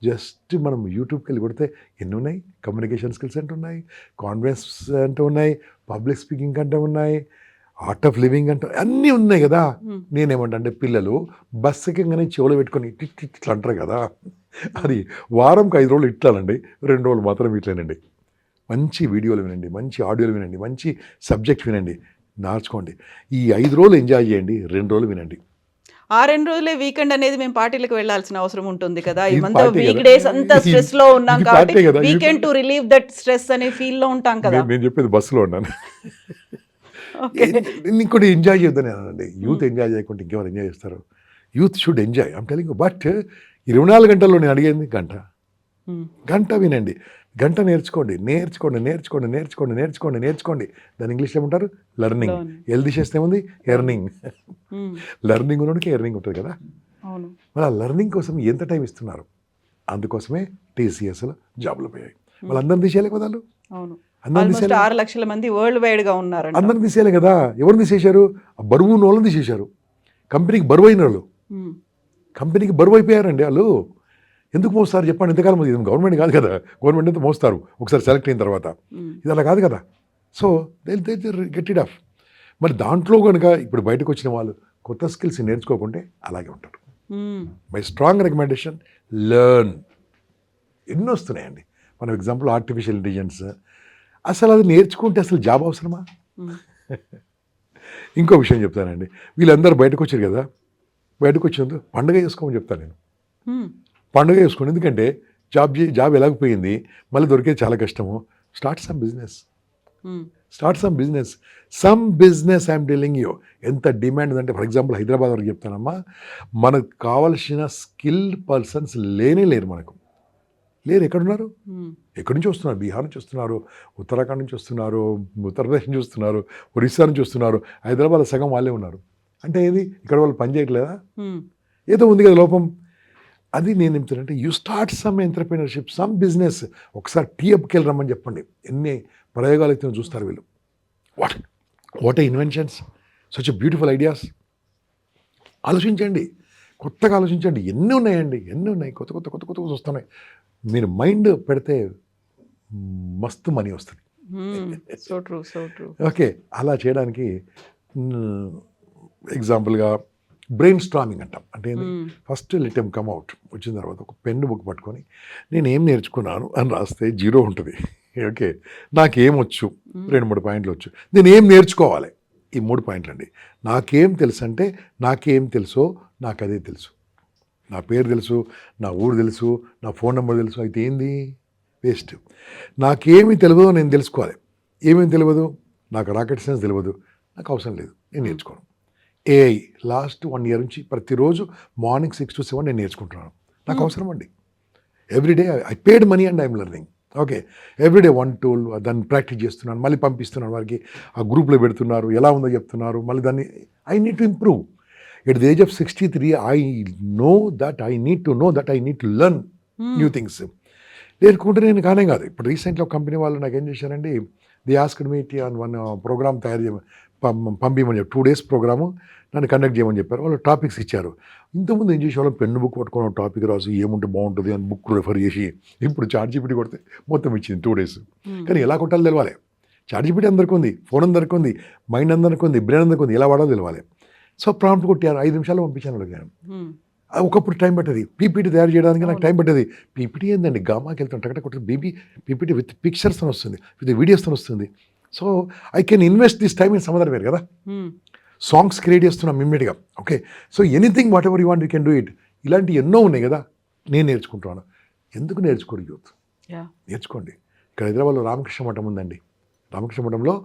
జస్ట్ మనం యూట్యూబ్కి వెళ్ళి కొడితే ఎన్ని ఉన్నాయి. కమ్యూనికేషన్ స్కిల్స్ అంటే ఉన్నాయి, కాన్ఫిడెన్స్ అంటే ఉన్నాయి, పబ్లిక్ స్పీకింగ్ అంటే ఉన్నాయి, ఆర్ట్ ఆఫ్ లివింగ్ అంటే అన్నీ ఉన్నాయి కదా. నేనేమంటే పిల్లలు బస్ ఎక్కగానే చెవులు పెట్టుకొని ఇట్లా అంటారు కదా, అది వారంకి 5 రోజులు ఇట్లానండి, 2 రోజులు మాత్రం ఇట్లేనండి. మంచి వీడియోలు వినండి, మంచి ఆడియోలు వినండి, మంచి సబ్జెక్ట్ వినండి, నేర్చుకోండి. ఈ 5 రోజులు ఎంజాయ్ చేయండి, 2 రోజులు వినండి. ఆ 2 రోజులే వీకెండ్ అనేది మేము పార్టీలకు వెళ్ళాల్సిన అవసరం ఉంటుంది కదా. ఈ మంత్ వీక్ డేస్ అంతా స్ట్రెస్ లో ఉన్నాం కాబట్టి weekend to relieve that stress అనే ఫీల్ లో ఉంటాం కదా. నేను చెప్పేది బస్సులో ఉన్నాను. ఇంకోటి ఎంజాయ్ చేద్దాం అనండి. యూత్ ఎంజాయ్ చేయకుంటే ఇంకెవరు ఎంజాయ్ చేస్తారు? Youth should enjoy, I'm telling you. But 24 గంటల్లో నేను అడిగేది గంట వినండి, గంట నేర్చుకోండి. దాని ఇంగ్లీష్లో ఏమంటారు? లెర్నింగ్. ఎల్ది చేస్తే ఉంది ఎర్నింగ్. లెర్నింగ్ ఉన్నోడికి ఎర్నింగ్ ఉంటుంది కదా. మరి ఆ లెర్నింగ్ కోసం ఎంత టైం ఇస్తున్నారు? అందుకోసమే TCSలో జాబ్లు పోయాయి. వాళ్ళందరినీ తీసేయాలి కదా. వాళ్ళు 6 లక్షల మంది వరల్డ్ వైడ్ గా ఉన్నారు. అందరిని తీసేయాలి కదా. ఎవరిని తీసేశారు? బరువు ఉన్న వాళ్ళని తీసేశారు. కంపెనీకి బరువు అయిన వాళ్ళు, కంపెనీకి బరువు అయిపోయారండి వాళ్ళు. ఎందుకు మోస్తారు చెప్పండి? ఎంతకాలం ఇది గవర్నమెంట్ కాదు కదా. గవర్నమెంట్ అంతా మోస్తారు ఒకసారి సెలెక్ట్ అయిన తర్వాత. ఇది అలా కాదు కదా. So they get it of. మరి దాంట్లో కనుక ఇప్పుడు బయటకు వచ్చిన వాళ్ళు కొత్త స్కిల్స్ నేర్చుకోకుంటే అలాగే ఉంటారు. My strong recommendation, learn. ఎన్నో వస్తున్నాయండి. మనం ఎగ్జాంపుల్ ఆర్టిఫిషియల్ ఇంటెలిజెన్స్, అసలు అది నేర్చుకుంటే అసలు జాబ్ అవసరమా? ఇంకో విషయం చెప్తానండి. వీళ్ళందరూ బయటకు వచ్చారు కదా, బయటకు వచ్చినందుకు పండుగ చేసుకోమని చెప్తాను నేను. పండుగ చేసుకోండి. ఎందుకంటే జాబ్ ఎలాగపోయింది, మళ్ళీ దొరికేది చాలా కష్టము. Start some business I'm telling you. ఎంత డిమాండ్ ఉందంటే, ఫర్ ఎగ్జాంపుల్ హైదరాబాద్ వరకు చెప్తానమ్మా, మనకు కావాల్సిన స్కిల్డ్ పర్సన్స్ లేరు మనకు. లేరు. ఎక్కడున్నారు? మ్మ్. ఎక్కడి నుంచి వస్తున్నారు? బీహార్ నుంచి వస్తున్నారు, ఉత్తరాఖండ్ నుంచి వస్తున్నారు, ఉత్తరప్రదేశ్ నుంచి వస్తున్నారు, ఒరిస్సా నుంచి వస్తున్నారు. హైదరాబాద్ సగం వాళ్ళే ఉన్నారు. అంటే ఏది ఇక్కడ వాళ్ళు పని చేయట్లేదా? మ్మ్. ఏదో ఉంది కదా లోపం. అది నేను చెప్తానంటే you start some entrepreneurship, some business. ఒకసారి టీఎప్కి వెళ్ళి రమ్మని చెప్పండి. ఎన్ని ప్రయోగాలు అయితే చూస్తారు వీళ్ళు. What inventions, such beautiful ideas. ఆలోచించండి, కొత్తగా ఆలోచించండి. ఎన్ని ఉన్నాయండి, ఎన్ని ఉన్నాయి, కొత్త కొత్త కొత్త కొత్త వస్తున్నాయి. మీరు మైండ్ పెడితే మస్తు మనీ వస్తుంది. So true, so true. Okay, అలా చేయడానికి ఎగ్జాంపుల్గా బ్రెయిన్ స్ట్రామింగ్ అంటాం. అంటే ఫస్ట్ లెట్ ఎమ్ కమ్ అవుట్. వచ్చిన తర్వాత ఒక పెన్ను బుక్ పట్టుకొని నేను ఏం నేర్చుకున్నాను అని రాస్తే 0 ఉంటుంది. ఓకే, నాకేమొచ్చు 2-3 పాయింట్లు వచ్చు. నేను ఏం నేర్చుకోవాలి, ఈ 3 పాయింట్లు అండి. నాకేం తెలుసు అంటే నాకేం తెలుసో నాకు అదే తెలుసు. నా పేరు తెలుసు, నా ఊరు తెలుసు, నా ఫోన్ నెంబర్ తెలుసు, అయితే ఏంది వేస్ట్. నాకేమి తెలియదో నేను తెలుసుకోవాలి. ఏమేమి తెలియదు, నాకు రాకెట్ సైన్స్ తెలియదు, నాకు అవసరం లేదు, నేను నేర్చుకోను. ఏఐ లాస్ట్ 1 year నుంచి ప్రతిరోజు మార్నింగ్ 6 to 7 నేను నేర్చుకుంటున్నాను. నాకు అవసరం అండి. Everyday I paid money and I'm learning. Okay, everyday 1 tool దాన్ని ప్రాక్టీస్ చేస్తున్నాను, మళ్ళీ పంపిస్తున్నాను వారికి. ఆ గ్రూప్లో పెడుతున్నారు, ఎలా ఉందో చెప్తున్నారు, మళ్ళీ దాన్ని I need to improve. At the age of 63 I know that I need to know that I need to learn new things. నేర్చుకుంటే నేను కానే కాదు. ఇప్పుడు రీసెంట్గా ఒక కంపెనీ వాళ్ళు నాకు ఏం చేశారండి, they asked me on 1 programme తయారు చేయమని పంపించమని చెప్పి 2 days ప్రోగ్రాము నన్ను కండక్ట్ చేయమని చెప్పారు. వాళ్ళు టాపిక్స్ ఇచ్చారు. ఇంతకుముందు ఏం చేసేవాళ్ళం, పెన్ను బుక్ పట్టుకోవడం, టాపిక్ రాసి ఏముంటే బాగుంటుంది అని బుక్ రెఫర్ చేసి, ఇప్పుడు ChatGPT కొడితే మొత్తం ఇచ్చింది 2 days. కానీ ఎలా కొట్టాలో తెలవాలి. ChatGPT అందరికీ ఉంది, ఫోన్ అందరికీ ఉంది, మైండ్ అందరికీ ఉంది, బ్రెయిన్ అందరికీ ఉంది, ఎలా వాడాలో తెలవాలి. సో ప్రాంప్ట్ కొట్టారు, 5 నిమిషాలు పంపించాను వాళ్ళకి నేను. ఒకప్పుడు టైం పట్టేది, పీపీటీ తయారు చేయడానికి నాకు టైం పట్టేది. పీపీటీ ఏందండి, గామాకి వెళ్తాను టకట కొట్టి పీపీటీ విత్ పిక్చర్స్తో వస్తుంది, విత్ వీడియోస్తో వస్తుంది. So I can invest this time in some other where కదా. సాంగ్స్ క్రియేట్ చేస్తున్నాం ఇమ్మీడియట్గా. Okay, so anything whatever you want you can do it. ఇలాంటి ఎన్నో ఉన్నాయి కదా, నేను నేర్చుకుంటున్నాను. ఎందుకు నేర్చుకోరు యూత్? నేర్చుకోండి. ఇక్కడ హైదరాబాద్లో రామకృష్ణ మఠం ఉందండి. రామకృష్ణ మఠంలో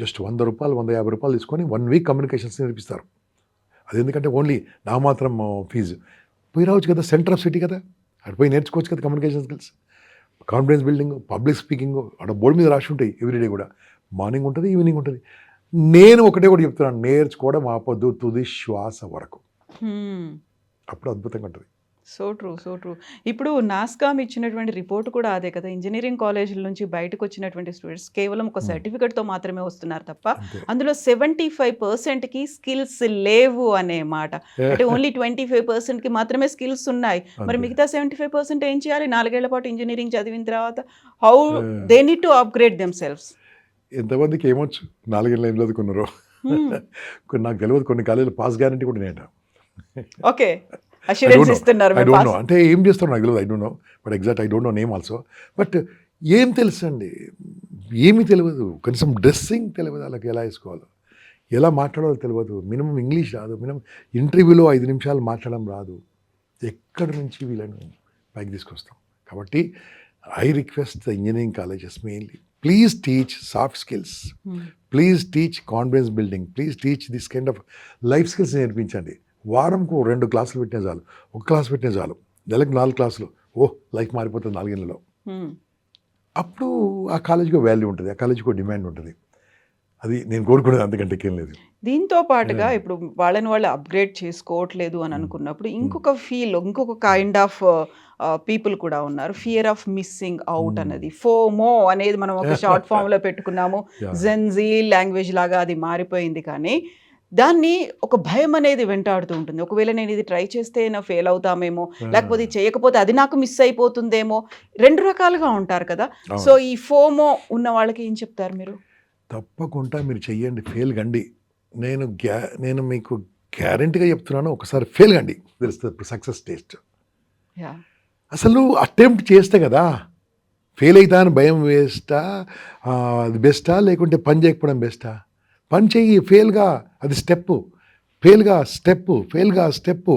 జస్ట్ 100 రూపాయలు 150 రూపాయలు తీసుకొని 1 week కమ్యూనికేషన్స్ నేర్పిస్తారు. అది ఎందుకంటే ఓన్లీ నా మాత్రం ఫీజు. పోయి రావచ్చు కదా, సెంటర్ ఆఫ్ సిటీ కదా, అక్కడ పోయి నేర్చుకోవచ్చు కదా communication skills, confidence building, public speaking. అక్కడ బోర్డు మీద రాసి ఉంటాయి ఎవ్రీడే కూడా. మార్నింగ్ ఉంటుంది, ఈవినింగ్ ఉంటుంది. నేను ఒకటే కూడా చెప్తున్నాను, నేర్చుకోవడం ఆపొద్దు తుది శ్వాస వరకు. అప్పుడు అద్భుతంగా ఉంటుంది. So true, so true. ఇప్పుడు నాస్కామ్ ఇచ్చినటువంటి రిపోర్ట్ కూడా అదే కదా, ఇంజనీరింగ్ కాలేజీల నుంచి బయటకు వచ్చినటువంటి స్టూడెంట్స్ కేవలం ఒక సర్టిఫికెట్తో మాత్రమే వస్తున్నారు తప్ప అందులో 75%కి స్కిల్స్ లేవు అనే మాట. అంటే ఓన్లీ 25%కి మాత్రమే స్కిల్స్ ఉన్నాయి. మరి మిగతా 75% ఏం చేయాలి? 4 ఏళ్ల పాటు ఇంజనీరింగ్ చదివిన తర్వాత how they need to upgrade them selves. ఎంతమందికి ఏమొచ్చు, 4 ఏళ్ళు ఏం చదువుకున్నారు. నాకు తెలియదు, కొన్ని కాలేజీలు పాస్ గ్యారంటీ కూడా నేట. ఓకే, అష్యూరెన్స్ ఇస్తున్నారు. ఐ డోంట్ నో, అంటే ఏం చేస్తారు నాకు తెలియదు. I don't know, but exact I don't know name also. But ఏం తెలుసు అండి, ఏమీ తెలియదు. కనీసం డ్రెస్సింగ్ తెలియదు, వాళ్ళకి ఎలా వేసుకోవాలో, ఎలా మాట్లాడాలో తెలియదు. మినిమం ఇంగ్లీష్ రాదు, మినిమం ఇంటర్వ్యూలో 5 నిమిషాలు మాట్లాడడం రాదు. ఎక్కడి నుంచి వీళ్ళని పైకి తీసుకొస్తాం? కాబట్టి I request the engineering colleges mainly, please teach soft skills, please teach confidence building, please teach this kind of life skills నేర్పించండి. వారంకు 2 క్లాసులు పెట్టినా చాలు, 1 క్లాస్ పెట్టినా చాలు, నెలకు 4 క్లాసులు. లైఫ్ మారిపోతుంది 4 ఏళ్ళలో. అప్పుడు ఆ కాలేజీకి వాల్యూ ఉంటుంది, ఆ కాలేజీకి డిమాండ్ ఉంటుంది. అది నేను కోరుకునేది, అంతకంటే ఏం లేదు. దీంతో పాటుగా ఇప్పుడు వాళ్ళని వాళ్ళు అప్గ్రేడ్ చేసుకోవట్లేదు అని అనుకున్నప్పుడు ఇంకొక కైండ్ ఆఫ్ పీపుల్ కూడా ఉన్నారు. ఫియర్ ఆఫ్ మిస్సింగ్ అవుట్ అన్నది, ఫోమో అనేది మనం ఒక షార్ట్ ఫామ్లో పెట్టుకున్నాము. జెన్జీ లాంగ్వేజ్ లాగా అది మారిపోయింది. కానీ దాన్ని ఒక భయం అనేది వెంటాడుతూ ఉంటుంది. ఒకవేళ నేను ఇది ట్రై చేస్తే నా ఫెయిల్ అవుతామేమో, లేకపోతే చేయకపోతే అది నాకు మిస్ అయిపోతుందేమో. 2 రకాలుగా ఉంటారు కదా. సో ఈ ఫోమో ఉన్న వాళ్ళకి ఏం చెప్తారు మీరు? తప్పకుండా మీరు చెయ్యండి, ఫెయిల్ కండి. నేను మీకు గ్యారంటీగా చెప్తున్నాను, ఒకసారి ఫెయిల్ కండి, తెలుస్తుంది సక్సెస్ టేస్ట్. అసలు అటెంప్ట్ చేస్తే కదా, ఫెయిల్ అవుతా అని భయం వేస్టా, అది బెస్టా, లేకుంటే పని చేయకపోవడం బెస్టా? పని చెయ్యి, ఫెయిల్గా, అది స్టెప్పు, ఫెయిల్గా స్టెప్పు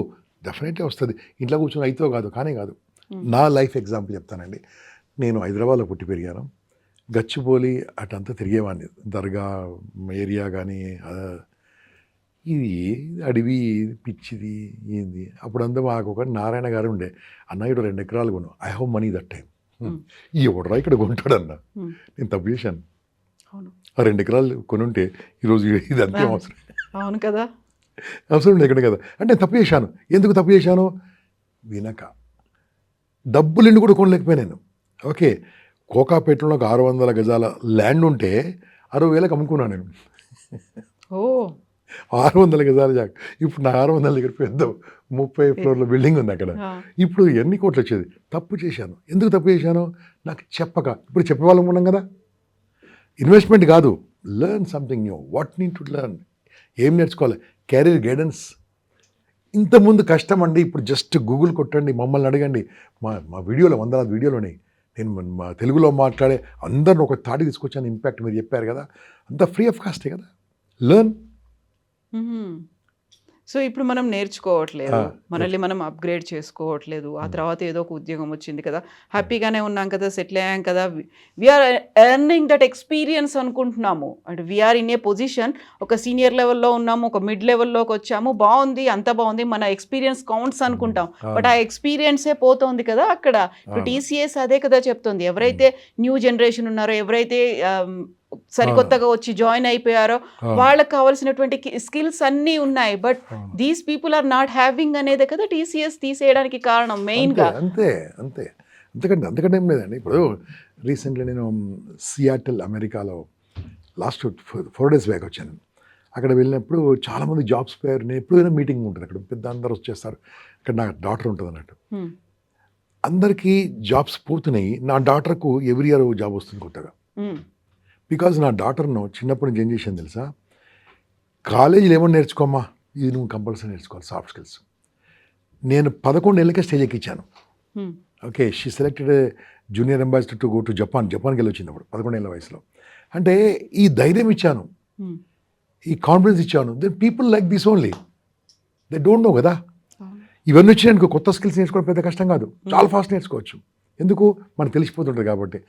డెఫినెట్లీ వస్తుంది. ఇంట్లో కూర్చొని అయితో కాదు, కానీ కాదు. నా లైఫ్ ఎగ్జాంపుల్ చెప్తానండి. నేను హైదరాబాద్లో పుట్టి పెరిగాను. గచ్చిబౌలి అటంతా తిరిగేవాడిని, దర్గా ఏరియా కానీ, ఇది అడవి పిచ్చిది ఏంది. అప్పుడంతా మాకు ఒక నారాయణ గారు ఉండే, అన్నయ్యుడు 2 ఎకరాలు కొను, I have money that time. ఎవడరా ఇక్కడ కొంటాడన్నా, Hmm. నేను తప్పు చేశాను. అవును ఆ 2 ఎకరాలు కొనుంటే ఈరోజు ఇది అంతే అవసరం అవును కదా. అవసరం లేకుండా కదా. అంటే తప్పు చేశాను. ఎందుకు తప్పు చేశాను? వినక డబ్బులు కూడా కొనలేకపోయాను నేను. ఓకే, కోకాపేటలో ఒక 600 గజాల ల్యాండ్ ఉంటే 60,000కి అమ్ముకున్నాను నేను. ఓ 600 గజాల జాగా. ఇప్పుడు నా 600 దగ్గర పెద్ద 30 ఫ్లోర్ల బిల్డింగ్ ఉంది అక్కడ. ఆ. ఇప్పుడు ఎన్ని కోట్లు వచ్చేది? తప్పు చేశాను. ఎందుకు తప్పు చేశాను? నాకు చెప్పక. ఇప్పుడు చెప్పేవాళ్ళం ఉన్నాం కదా. ఇన్వెస్ట్మెంట్ కాదు, learn something new. What need to learn? ఏం నేర్చుకోవాలి? Career guidance. ఇంతకుముందు కష్టం అండి, ఇప్పుడు జస్ట్ గూగుల్ కొట్టండి, మమ్మల్ని అడగండి. మా వీడియోలో 100 వీడియోలోని నేను మా తెలుగులో మాట్లాడే అందరిని ఒక తాటి తీసుకొచ్చాను. ఇంపాక్ట్ మీరు చెప్పారు కదా, అంతా ఫ్రీ ఆఫ్ కాస్టే కదా. లెర్న్. సో ఇప్పుడు మనం నేర్చుకోవట్లేదు, ఆ, మనల్ని మనం అప్గ్రేడ్ చేసుకోవట్లేదు. ఆ తర్వాత ఏదో ఒక ఉద్యోగం వచ్చింది కదా, హ్యాపీగానే ఉన్నాం కదా, సెటిల్ అయ్యాం కదా, వీఆర్ ఎర్నింగ్ దట్ ఎక్స్పీరియన్స్ అనుకుంటున్నాము. And we are in a position, ఒక సీనియర్ లెవెల్లో ఉన్నాము, ఒక మిడ్ లెవెల్లోకి వచ్చాము, బాగుంది, అంత బాగుంది, మన ఎక్స్పీరియన్స్ కౌంట్స్ అనుకుంటాం. బట్ ఆ ఎక్స్పీరియన్సే పోతుంది కదా అక్కడ. ఇప్పుడు టీసీఎస్ అదే కదా చెప్తుంది, ఎవరైతే న్యూ జనరేషన్ ఉన్నారో, ఎవరైతే సరికొత్తగా వచ్చి జాయిన్ అయిపోయారో వాళ్ళకి కావాల్సినటువంటి స్కిల్స్ అన్నీ ఉన్నాయి, but these people are not having అనేది కదా టీసీఎస్ తీసేయడానికి కారణం మెయిన్గా. అంతే అంతే అంతకంటే ఏం లేదండి. ఇప్పుడు రీసెంట్లీ నేను సియాటిల్ అమెరికాలో లాస్ట్ 4 days బ్యాక్ వచ్చాను. అక్కడ వెళ్ళినప్పుడు చాలామంది జాబ్స్ పోయారు. నేను ఎప్పుడైనా మీటింగ్ ఉంటుంది అక్కడ, పెద్ద అందరూ వచ్చేస్తారు. అక్కడ నా డాటర్ ఉంటుంది అన్నట్టు. అందరికీ జాబ్స్ పోతున్నాయి, నా డాటర్కు ఎవ్రీ ఇయర్ జాబ్ వస్తుంది కొత్తగా. బికాజ్ నా డాటర్ను చిన్నప్పటి నుంచి ఏం చేశాను తెలుసా, కాలేజీలో ఏమో నేర్చుకోమ్మా, ఇది నువ్వు కంపల్సరీ నేర్చుకోవాలి, సాఫ్ట్ స్కిల్స్. నేను 11 ఏళ్ళకే స్టేజ్ ఎక్కించాను. Okay, she selected junior ambassador to go to జపాన్కి వెళ్ళి వచ్చింది అప్పుడు 11 ఏళ్ళ వయసులో. అంటే ఈ ధైర్యం ఇచ్చాను, ఈ కాన్ఫిడెన్స్ ఇచ్చాను. Then people like this only, they don't know కదా. ఇవన్నీ వచ్చినాయి, కొత్త స్కిల్స్ నేర్చుకోవడం పెద్ద కష్టం కాదు, చాలా ఫాస్ట్ నేర్చుకోవచ్చు. ఎందుకు? మనకు తెలిసిపోతుంటుంది కాబట్టి.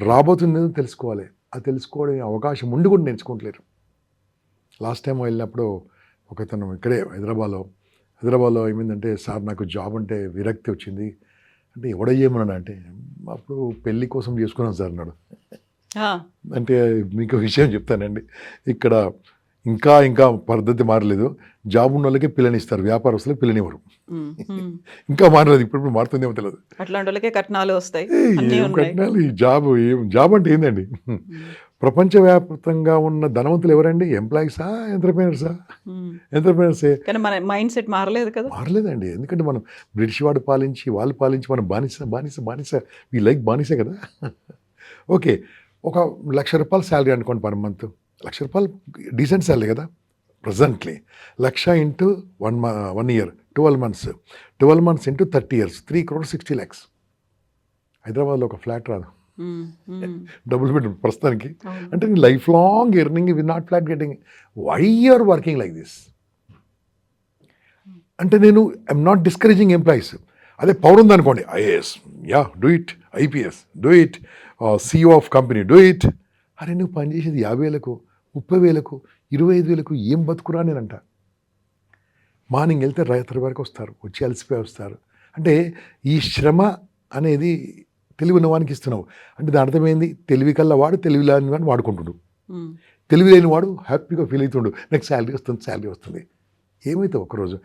రాబోతుంది తెలుసుకోవాలి, అది తెలుసుకోవడం అవకాశం ఉండి కూడా నేర్చుకోవట్లేరు. లాస్ట్ టైం వెళ్ళినప్పుడు ఒకతను ఇక్కడే హైదరాబాద్లో ఏమైందంటే, సార్ నాకు జాబ్ అంటే విరక్తి వచ్చింది అంటే, ఎవడయ్యేమన్నాడు అంటే, అప్పుడు పెళ్ళి కోసం చేసుకున్నాను సార్ అన్నాడు. అంటే మీకు విషయం చెప్తానండి, ఇక్కడ ఇంకా పద్ధతి మారలేదు. జాబ్ ఉన్న వాళ్ళకి పిల్లనిస్తారు, వ్యాపారస్తులకు పిల్లనివ్వరు. ఇంకా మారలేదు, ఇప్పుడు మారుతుందేమో తెలియదు. అట్లాంటి వాళ్ళకే కట్నాలు వస్తాయి. కట్నాలు, ఈ జాబ్ అంటే ఏందండి? ప్రపంచవ్యాప్తంగా ఉన్న ధనవంతులు ఎవరండి? ఎంప్లాయీసా, ఎంటర్ప్రైనర్సా? ఎంటర్ప్రైనర్సే. కానీ మన మైండ్ సెట్ మారలేదు కదా. మారలేదండి, ఎందుకంటే మనం బ్రిటిష్ వాడు పాలించి వాళ్ళు పాలించి మనం బానిస వీ లైక్ బానిసే కదా. ఓకే, ఒక ₹1,00,000 శాలరీ అనుకోండి పర్ మంత్. ₹1,00,000 డీసెంట్ శాలరీ కదా. Presently 1,00,000 into 1 year 12 months, 12 months into 30 years 3,60,00,000. హైదరాబాద్లో ఒక ఫ్లాట్ రాదు, డబుల్ బెడ్ ప్రస్తుతానికి. అంటే నీ life long earning with not flat getting. Why you are working like this? అంటే నేను ఐఎమ్ నాట్ డిస్కరేజింగ్ ఎంప్లాయీస్. అదే పవర్ ఉందనుకోండి, IAS, yeah do it, IPS do it, CEO of company do it. అరే నువ్వు పనిచేసేది 50,000కు, 30,000కు, 25,000కు ఏం బతుకురా నేనంట. మార్నింగ్ వెళ్తే రాత్రి వరకు వస్తారు, వచ్చి అలసిపోయి వస్తారు. అంటే ఈ శ్రమ అనేది తెలివి ఉన్నవానికి ఇస్తున్నావు అంటే దాని అర్థమైంది, తెలివి కల్లా వాడు తెలివి లేని వాడిని వాడుకుంటుడు, తెలివి లేని వాడు హ్యాపీగా ఫీల్ అవుతుండు, నాకు శాలరీ వస్తుంది. ఏమైతే ఒకరోజు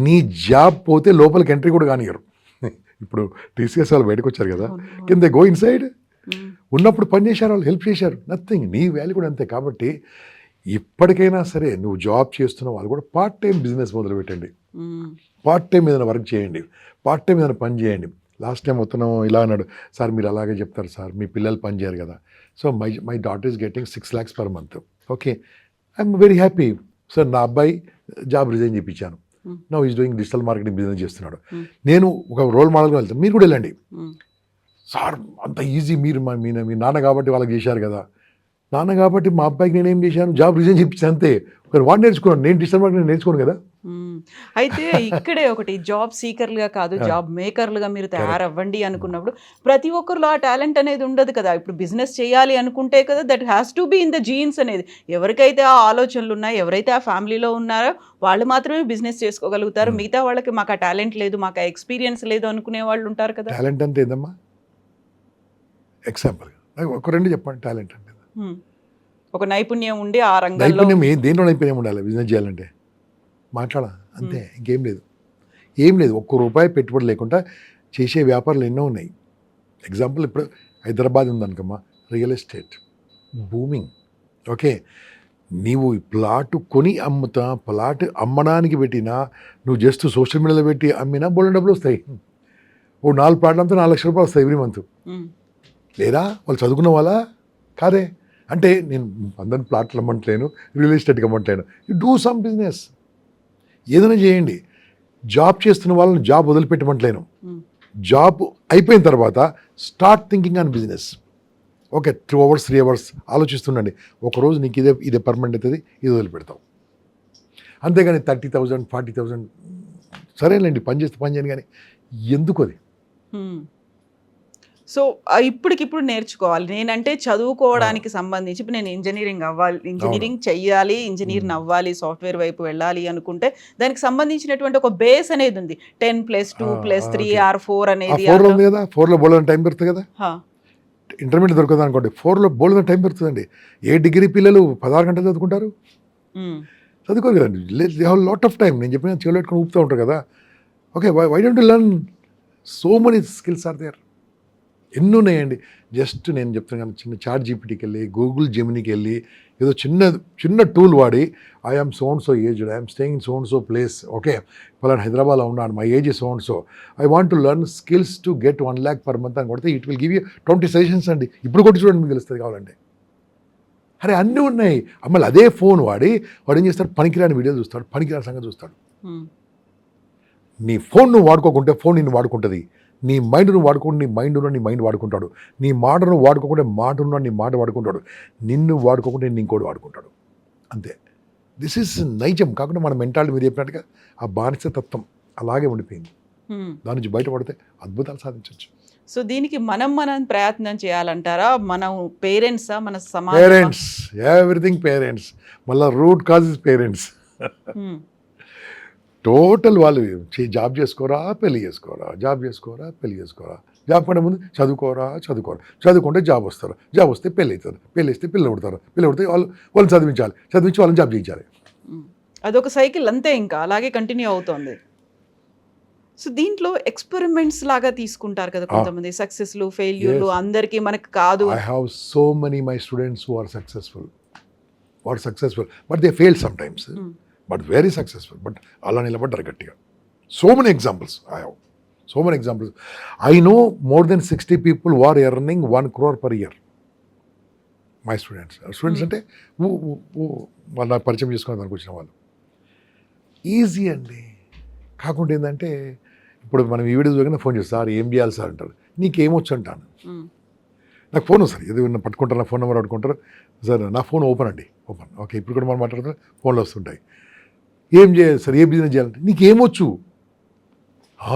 నీ జాబ్ పోతే లోపలికి ఎంట్రీ కూడా కానియరు. ఇప్పుడు టీసీఎస్ వాళ్ళు బయటకు వచ్చారు కదా, కెన్ దే గో ఇన్సైడ్? ఉన్నప్పుడు పని చేశారు, వాళ్ళు హెల్ప్ చేశారు, నథింగ్. నీ వాల్యూ కూడా అంతే. కాబట్టి ఇప్పటికైనా సరే నువ్వు జాబ్ చేస్తున్న వాళ్ళు కూడా పార్ట్ టైం బిజినెస్ మొదలు పెట్టండి, పార్ట్ టైం ఏదైనా వర్క్ చేయండి, పార్ట్ టైం ఏదైనా పని చేయండి. లాస్ట్ టైం మొత్తం ఇలా అన్నాడు, సార్ మీరు అలాగే చెప్తారు సార్, మీ పిల్లలు పని చేయరు కదా. So my daughter is getting 6 lakhs per month. Okay, I'm very happy sir. నా అబ్బాయి జాబ్ రిజైన్ చేయించాను, now is doing digital marketing business చేస్తున్నాడు. నేను ఒక రోల్ మోడల్గా వెళ్తాను, మీరు కూడా వెళ్ళండి. సార్ అంత ఈజీ, మీరు మీ నాన్న కాబట్టి వాళ్ళకి చేశారు కదా. నాన్న కాబట్టి మా అబ్బాయికి నేనేం చేశాను, జాబ్ రిజైన్ చేయించాను అంతే. వాడు నేర్చుకున్నాను, నేను డిజిటల్ మార్కెటింగ్ నేర్చుకోను కదా. అయితే ఇక్కడే ఒకటి, జాబ్ సీకర్లుగా కాదు, జాబ్ మేకర్లుగా మీరు తయారవ్వండి అనుకున్నప్పుడు ప్రతి ఒక్కరిలో ఆ టాలెంట్ అనేది ఉండదు కదా. ఇప్పుడు బిజినెస్ చేయాలి అనుకుంటే కదా, that has to be in the genes అనేది. ఎవరికైతే ఆ ఆలోచనలు ఉన్నాయో, ఎవరైతే ఆ ఫ్యామిలీలో ఉన్నారో వాళ్ళు మాత్రమే బిజినెస్ చేసుకోగలుగుతారు. మిగతా వాళ్ళకి మాకు ఆ టాలెంట్ లేదు, మాకు ఆ ఎక్స్పీరియన్స్ లేదు అనుకునే వాళ్ళు ఉంటారు కదా. టాలెంట్ అంటే ఏందమ్మా? ఎగ్జాంపుల్ ఒక రెండు చెప్పండి టాలెంట్ అంటే. ఒక నైపుణ్యం ఉండి ఆ రంగంలో నైపుణ్యం దేంట్లో నైపుణ్యం ఉండాలి బిజినెస్ చేయాలంటే? మాట్లాడాలి అంతే, ఇంకేం లేదు. ఏం లేదు, ₹1 పెట్టుబడి లేకుండా చేసే వ్యాపారాలు ఎన్నో ఉన్నాయి. ఎగ్జాంపుల్ ఇప్పుడు హైదరాబాద్ ఉందనుకమ్మా, రియల్ ఎస్టేట్ బూమింగ్. ఓకే, నీవు ప్లాట్ కొని అమ్ముతా, ప్లాట్ అమ్మడానికి పెట్టినా, నువ్వు జస్ట్ సోషల్ మీడియాలో పెట్టి అమ్మినా బోల్డెన్ డబ్బులు వస్తాయి. 4 ప్లాట్లు అమ్మితే ₹4,00,000 వస్తాయి ఎవ్రీ మంత్. లేదా వాళ్ళు చదువుకున్న వాళ్ళ కాదే అంటే, నేను అందరిని ప్లాట్లు అమ్మట్లేను, రియల్ ఎస్టేట్కి అమ్మట్లేను. యూ డూ సమ్ బిజినెస్, ఏదైనా చేయండి. జాబ్ చేస్తున్న వాళ్ళని జాబ్ వదిలిపెట్టమంటలేను. జాబ్ అయిపోయిన తర్వాత start thinking on business. Okay, 2 hours 3 hours ఆలోచిస్తుండండి. ఒకరోజు నీకు ఇదే పర్మనెంట్ అవుతుంది, ఇది వదిలిపెడతావు. అంతేగాని 30,000 40,000 సరేనండి, పని చేస్తే పని చేయను, కానీ ఎందుకు అది? సో ఇప్పటికిప్పుడు నేర్చుకోవాలి. నేనంటే చదువుకోవడానికి సంబంధించి ఇప్పుడు నేను ఇంజనీరింగ్ చెయ్యాలి, ఇంజనీర్ అవ్వాలి, సాఫ్ట్వేర్ వైపు వెళ్ళాలి అనుకుంటే దానికి సంబంధించినటువంటి ఒక బేస్ అనేది ఉంది. 10+2+3 or 4 అనేది. 4లో ఉంది కదా, 4లో బోల్డెన్ టైం దొరుకుతుంది కదా. ఇంటర్మీడియట్ దొరకదు అనుకోండి, 4లో బోల్డెన్ టైం దొరుకుతుందండి. ఏ డిగ్రీ పిల్లలు 16 గంటలు చదువుకుంటారు? చదువుకోరు కదండి. They have lot of time. నేను చెప్పిన చెవులు పెట్టుకొని ఊపుతూ ఉంటారు కదా. Okay, why don't you learn? So many skills are there. ఎన్నో ఉన్నాయండి. జస్ట్ నేను చెప్తున్నాను, చిన్న చాట్ జీపీటీకి వెళ్ళి, గూగుల్ జెమినీకి వెళ్ళి, ఏదో చిన్న టూల్ వాడి, I'm so and so aged, I'm staying in so and so place, okay, పలానా హైదరాబాద్లో ఉన్నాను, my age so and so, I want to learn skills to get 1 lakh per month అని కొడితే it will give you 20 suggestions అండి. ఇప్పుడు కొట్టి చూడండి, మీకు తెలుస్తుంది కావాలంటే. అరే అన్నీ ఉన్నాయి. మళ్ళీ అదే ఫోన్ వాడు ఏం చేస్తాడు? పనికిరాని వీడియోలు చూస్తాడు, పనికిరాని సంగతి చూస్తాడు. నీ ఫోన్ నువ్వు వాడుకోకుంటే ఫోన్ నిన్ను వాడుకుంటుంది. నీ మైండ్ నువ్వు వాడుకుంటే నీ మైండ్ వాడుకుంటాడు. నీ మాట నువ్వు వాడుకోకుంటే నీ మాట వాడుకుంటాడు. నిన్ను వాడుకోకుంటే ఇంకోటి వాడుకుంటాడు. అంతే. దిస్ ఈజ్ నైజం. కాకుండా మన మెంటాలిటీ మీరు చెప్పినట్టుగా ఆ బానిస తత్వం అలాగే ఉండిపోయింది. దాని నుంచి బయటపడితే అద్భుతాలు సాధించవచ్చు. సో దీనికి మనం ప్రయత్నం చేయాలంటారా? మనం పేరెంట్సా, మన సమాజం? Parents, everything parents. మళ్ళీ root cause is parents. Total వాళ్ళు జాబ్ చేసుకోరా, పెళ్లి చేసుకోరా, జాబ్ చేసుకోరా, పెళ్లి చేసుకోరా, జాబ్ పడే ముందు చదువుకోరా, చదువుకుంటే జాబ్ వస్తారు, జాబ్ వస్తే పెళ్ళి అవుతారు, పెళ్ళి వస్తే పిల్లలు పుడతారు, పిల్లలు పుడితే వాళ్ళని చదివించి వాళ్ళని జాబ్ చేయించాలి. అదొక సైకిల్ అంతే, ఇంకా అలాగే కంటిన్యూ అవుతుంది. సో దీంట్లో ఎక్స్పెరిమెంట్స్ లాగా తీసుకుంటారు కదా కొంతమంది, సక్సెస్లు ఫెయిల్యూర్లు, అందరికీ మనకు కాదు. I have so many my students who are successful, but they fail sometimes, but very successful, but అలా నిలబడ్డారు గట్టిగా. So many examples I have, so many examples. I know more than 60 people who are earning 1 crore per year. My students అంటే వాళ్ళు నాకు పరిచయం చేసుకుని దానికి వచ్చిన వాళ్ళు. ఈజీ అండి. కాకుండా ఏంటంటే ఇప్పుడు మనం ఈ వీడియో చూడగానే ఫోన్ చేస్తాం, సార్ ఏం చేయాలి సార్ అంటారు. నీకేమొచ్చు అంటాను. నాకు ఫోన్ వస్తుంది, ఏదో పట్టుకుంటారు, నా ఫోన్ నెంబర్ పట్టుకుంటారు, సార్ నా ఫోన్ ఓపెన్ అండి, ఓపెన్. ఓకే, ఇప్పుడు కూడా మనం మాట్లాడుతున్నా, ఫోన్లు వస్తుంటాయి. ఏం చేయాలి సార్, ఏ బిజినెస్ చేయాలంటే నీకేమొచ్చు,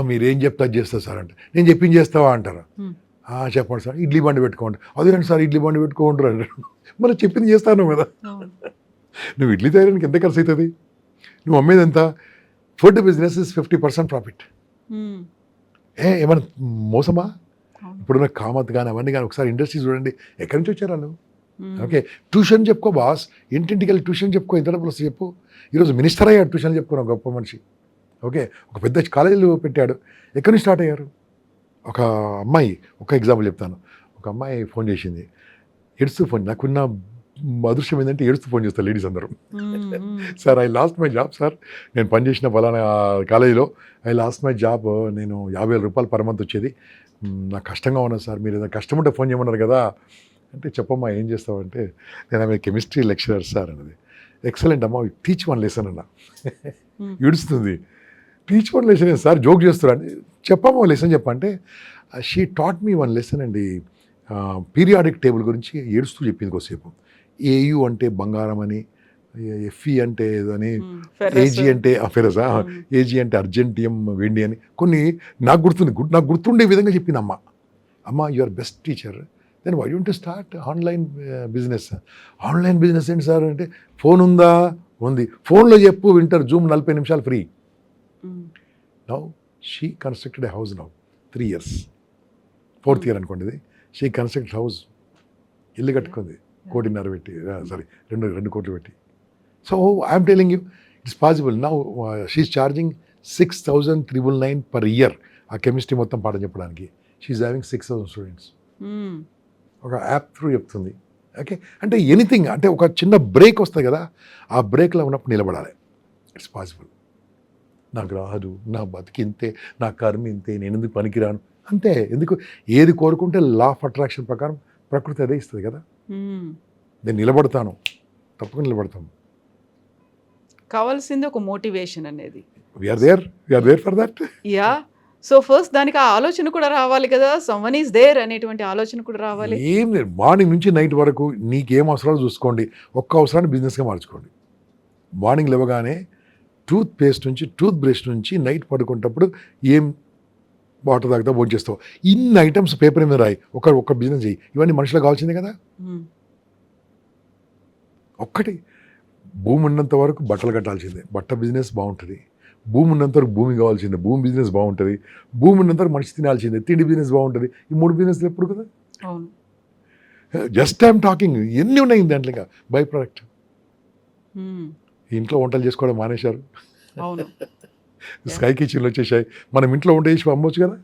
మీరేం చెప్తా చేస్తా సార్ అంటే, నేను చెప్పింది చేస్తావా అంటారా, చెప్పండి సార్, ఇడ్లీ బండి పెట్టుకోండి. అదేనండి సార్, ఇడ్లీ బండి పెట్టుకోండి అంటారు. మనం చెప్పింది చేస్తాను కదా. నువ్వు ఇడ్లీ తయారీకి ఎంత ఖర్చు అవుతుంది, నువ్వు అమ్మేది ఎంత? Food business is 50% profit. ఏమన్నా మోసమా? ఇప్పుడున్న కామత్ కానీ అవన్నీ కానీ ఒకసారి ఇండస్ట్రీ చూడండి, ఎక్కడి నుంచి వచ్చారు వాళ్ళు. ఓకే, ట్యూషన్ చెప్పుకో బాస్, ఇంటింటికి వెళ్ళి ట్యూషన్ చెప్పుకో, ఎంత డబ్బులు వస్తే చెప్పు. ఈరోజు మినిస్టర్ అయ్యాడు ట్యూషన్ చెప్పుకున్న గొప్ప మనిషి. ఓకే, ఒక పెద్ద కాలేజీలు పెట్టాడు. ఎక్కడి నుంచి స్టార్ట్ అయ్యారు? ఒక అమ్మాయి, ఒక ఎగ్జాంపుల్ చెప్తాను. ఒక అమ్మాయి ఫోన్ చేసింది, ఏడుస్తూ ఫోన్. నాకున్న అదృష్టం ఏంటంటే ఏడుస్తూ ఫోన్ చేస్తారు లేడీస్ అందరూ. Sir I lost my job sir, నేను పనిచేసిన ఫలానా కాలేజీలో ఐ లాస్ట్ మై జాబ్, నేను 50,000 per month వచ్చేది, నాకు కష్టంగా ఉన్నది సార్, మీరు ఏదైనా కష్టం ఉంటే ఫోన్ చేయమన్నారు కదా అంటే, చెప్పమ్మా ఏం చేస్తావంటే, నేను ఆమె కెమిస్ట్రీ లెక్చరర్ సార్ అన్నది. ఎక్సలెంట్ అమ్మా, టీచ్ 1 lesson అన్న. ఏడుస్తుంది. టీచ్ 1 lesson సార్, జోక్ చేస్తున్నాను. చెప్పమ్మా లెసన్ చెప్పంటే, షీ టాట్ మీ 1 lesson అండి, పీరియాడిక్ టేబుల్ గురించి ఏడుస్తూ చెప్పింది కొద్దిసేపు. ఏయు అంటే బంగారం అని, ఎఫ్ఈ అంటే ఏదో అని, ఏజీ అంటే ఫెరసా, ఏజీ అంటే అర్జెంటియం వెండి అని కొన్ని నాకు గుర్తుండే విధంగా చెప్పింది అమ్మ. You are best teacher, then why don't you start online business. Online business ఏంటి సార్ అంటే, ఫోన్ ఉందా? ఉంది, ఫోన్లో చెప్పు వింటారు, జూమ్ 40 నిమిషాలు free. Now she constructed a house now 3 years, 4th year అనుకోండి ఇది. షీ కన్స్ట్రక్ట్ హౌస్, ఇల్లు కట్టుకుంది 1.5 పెట్టి, సారీ 2 కోట్లు పెట్టి. So I'm telling you it's possible. Now she's charging 6,999 per year ఆ కెమిస్ట్రీ మొత్తం పాఠం చెప్పడానికి. She's having 6,000 students. ఒక యాప్ త్రూ చెప్తుంది. ఓకే, అంటే ఎనీథింగ్, అంటే ఒక చిన్న బ్రేక్ వస్తుంది కదా, ఆ బ్రేక్లో ఉన్నప్పుడు నిలబడాలి. It's possible. నాకు రాదు, నా బతికి ఇంతే, నా కర్మ ఇంతే, నేను ఎందుకు పనికిరాను అంతే. ఎందుకు, ఏది కోరుకుంటే లా ఆఫ్ అట్రాక్షన్ ప్రకారం ప్రకృతి అదే ఇస్తుంది కదా. నేను నిలబడతాను, తప్పకుండా నిలబడతాను. కావాల్సింది ఒక మోటివేషన్ అనేది. We are there for that. Yeah, so first దానికి ఆ ఆలోచన కూడా రావాలి కదా, సమ్వన్ ఈస్ దేర్ అనేటువంటి ఆలోచన కూడా రావాలి. ఏం లేదు, మార్నింగ్ నుంచి నైట్ వరకు నీకేం అవసరాలు చూసుకోండి, ఒక్క అవసరాన్ని బిజినెస్గా మార్చుకోండి. మార్నింగ్ లేవగానే టూత్ పేస్ట్ నుంచి, టూత్ బ్రష్ నుంచి, నైట్ పడుకునేటప్పుడు ఏం వాటర్ తాగుతా, భోజనం చేస్తావు, ఇన్ని ఐటమ్స్ పేపర్ మీద రాయి, ఒక బిజినెస్ చేయి. ఇవన్నీ మనుషులకు కావాల్సిందే కదా. ఒక్కటి, భూమి ఉన్నంత వరకు బట్టలు కట్టాల్సిందే, బట్ట బిజినెస్ బాగుంటుంది. భూమి ఉన్నంత వరకు భూమి కావాల్సిందే, భూమి బిజినెస్ బాగుంటుంది. భూమి ఉన్నంత వరకు మనిషి తినాల్సిందే, తిండి బిజినెస్ బాగుంటుంది. ఈ 3 బిజినెస్లు ఎప్పుడు కదా. జస్ట్ ఐఎమ్ టాకింగ్, ఎన్ని ఉన్నాయి దాంట్లో ఇంకా బై ప్రోడక్ట్. ఇంట్లో వంటలు చేసుకోవడం మానేశారు, స్కై కిచెన్లు వచ్చేసాయి. మనం ఇంట్లో వంట చేసి అమ్మవచ్చు కదా.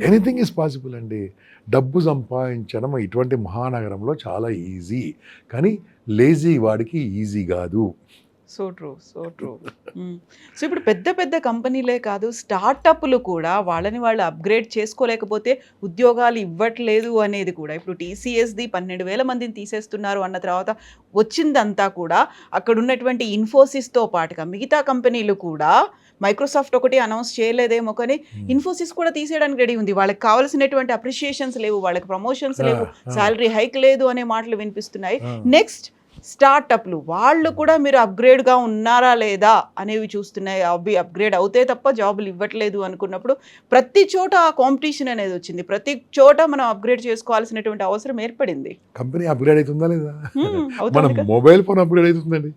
ఎనీథింగ్ ఈజ్ పాసిబుల్ అండి. డబ్బు సంపాదించడం ఇటువంటి మహానగరంలో చాలా ఈజీ, కానీ లేజీ వాడికి ఈజీ కాదు. So true, so true. So ఇప్పుడు పెద్ద పెద్ద కంపెనీలే కాదు, స్టార్టప్లు కూడా వాళ్ళని వాళ్ళు అప్గ్రేడ్ చేసుకోలేకపోతే ఉద్యోగాలు ఇవ్వట్లేదు అనేది కూడా. ఇప్పుడు TCSది 12,000 మందిని తీసేస్తున్నారు అన్న తర్వాత వచ్చిందంతా కూడా అక్కడ ఉన్నటువంటి ఇన్ఫోసిస్తో పాటుగా మిగతా కంపెనీలు కూడా, మైక్రోసాఫ్ట్ ఒకటి అనౌన్స్ చేయలేదేమో కానీ ఇన్ఫోసిస్ కూడా తీసేయడానికి రెడీ ఉంది. వాళ్ళకి కావాల్సినటువంటి అప్రిషియేషన్స్ లేవు, వాళ్ళకి ప్రమోషన్స్ లేవు, శాలరీ హైక్ లేదు అనే మాటలు వినిపిస్తున్నాయి. నెక్స్ట్ స్టార్టప్లు వాళ్ళు కూడా మీరు అప్గ్రేడ్గా ఉన్నారా లేదా అనేవి చూస్తున్నాయి. అప్గ్రేడ్ అవుతే తప్ప జాబులు ఇవ్వట్లేదు అనుకున్నప్పుడు ప్రతి చోట ఆ కాంపిటీషన్ అనేది వచ్చింది. ప్రతి చోట మనం అప్గ్రేడ్ చేసుకోవాల్సినటువంటి అవసరం ఏర్పడింది. కంపెనీ అప్గ్రేడ్ అవుతుందా లేదా? మన మొబైల్ ఫోన్ అప్గ్రేడ్ అవుతుందండి.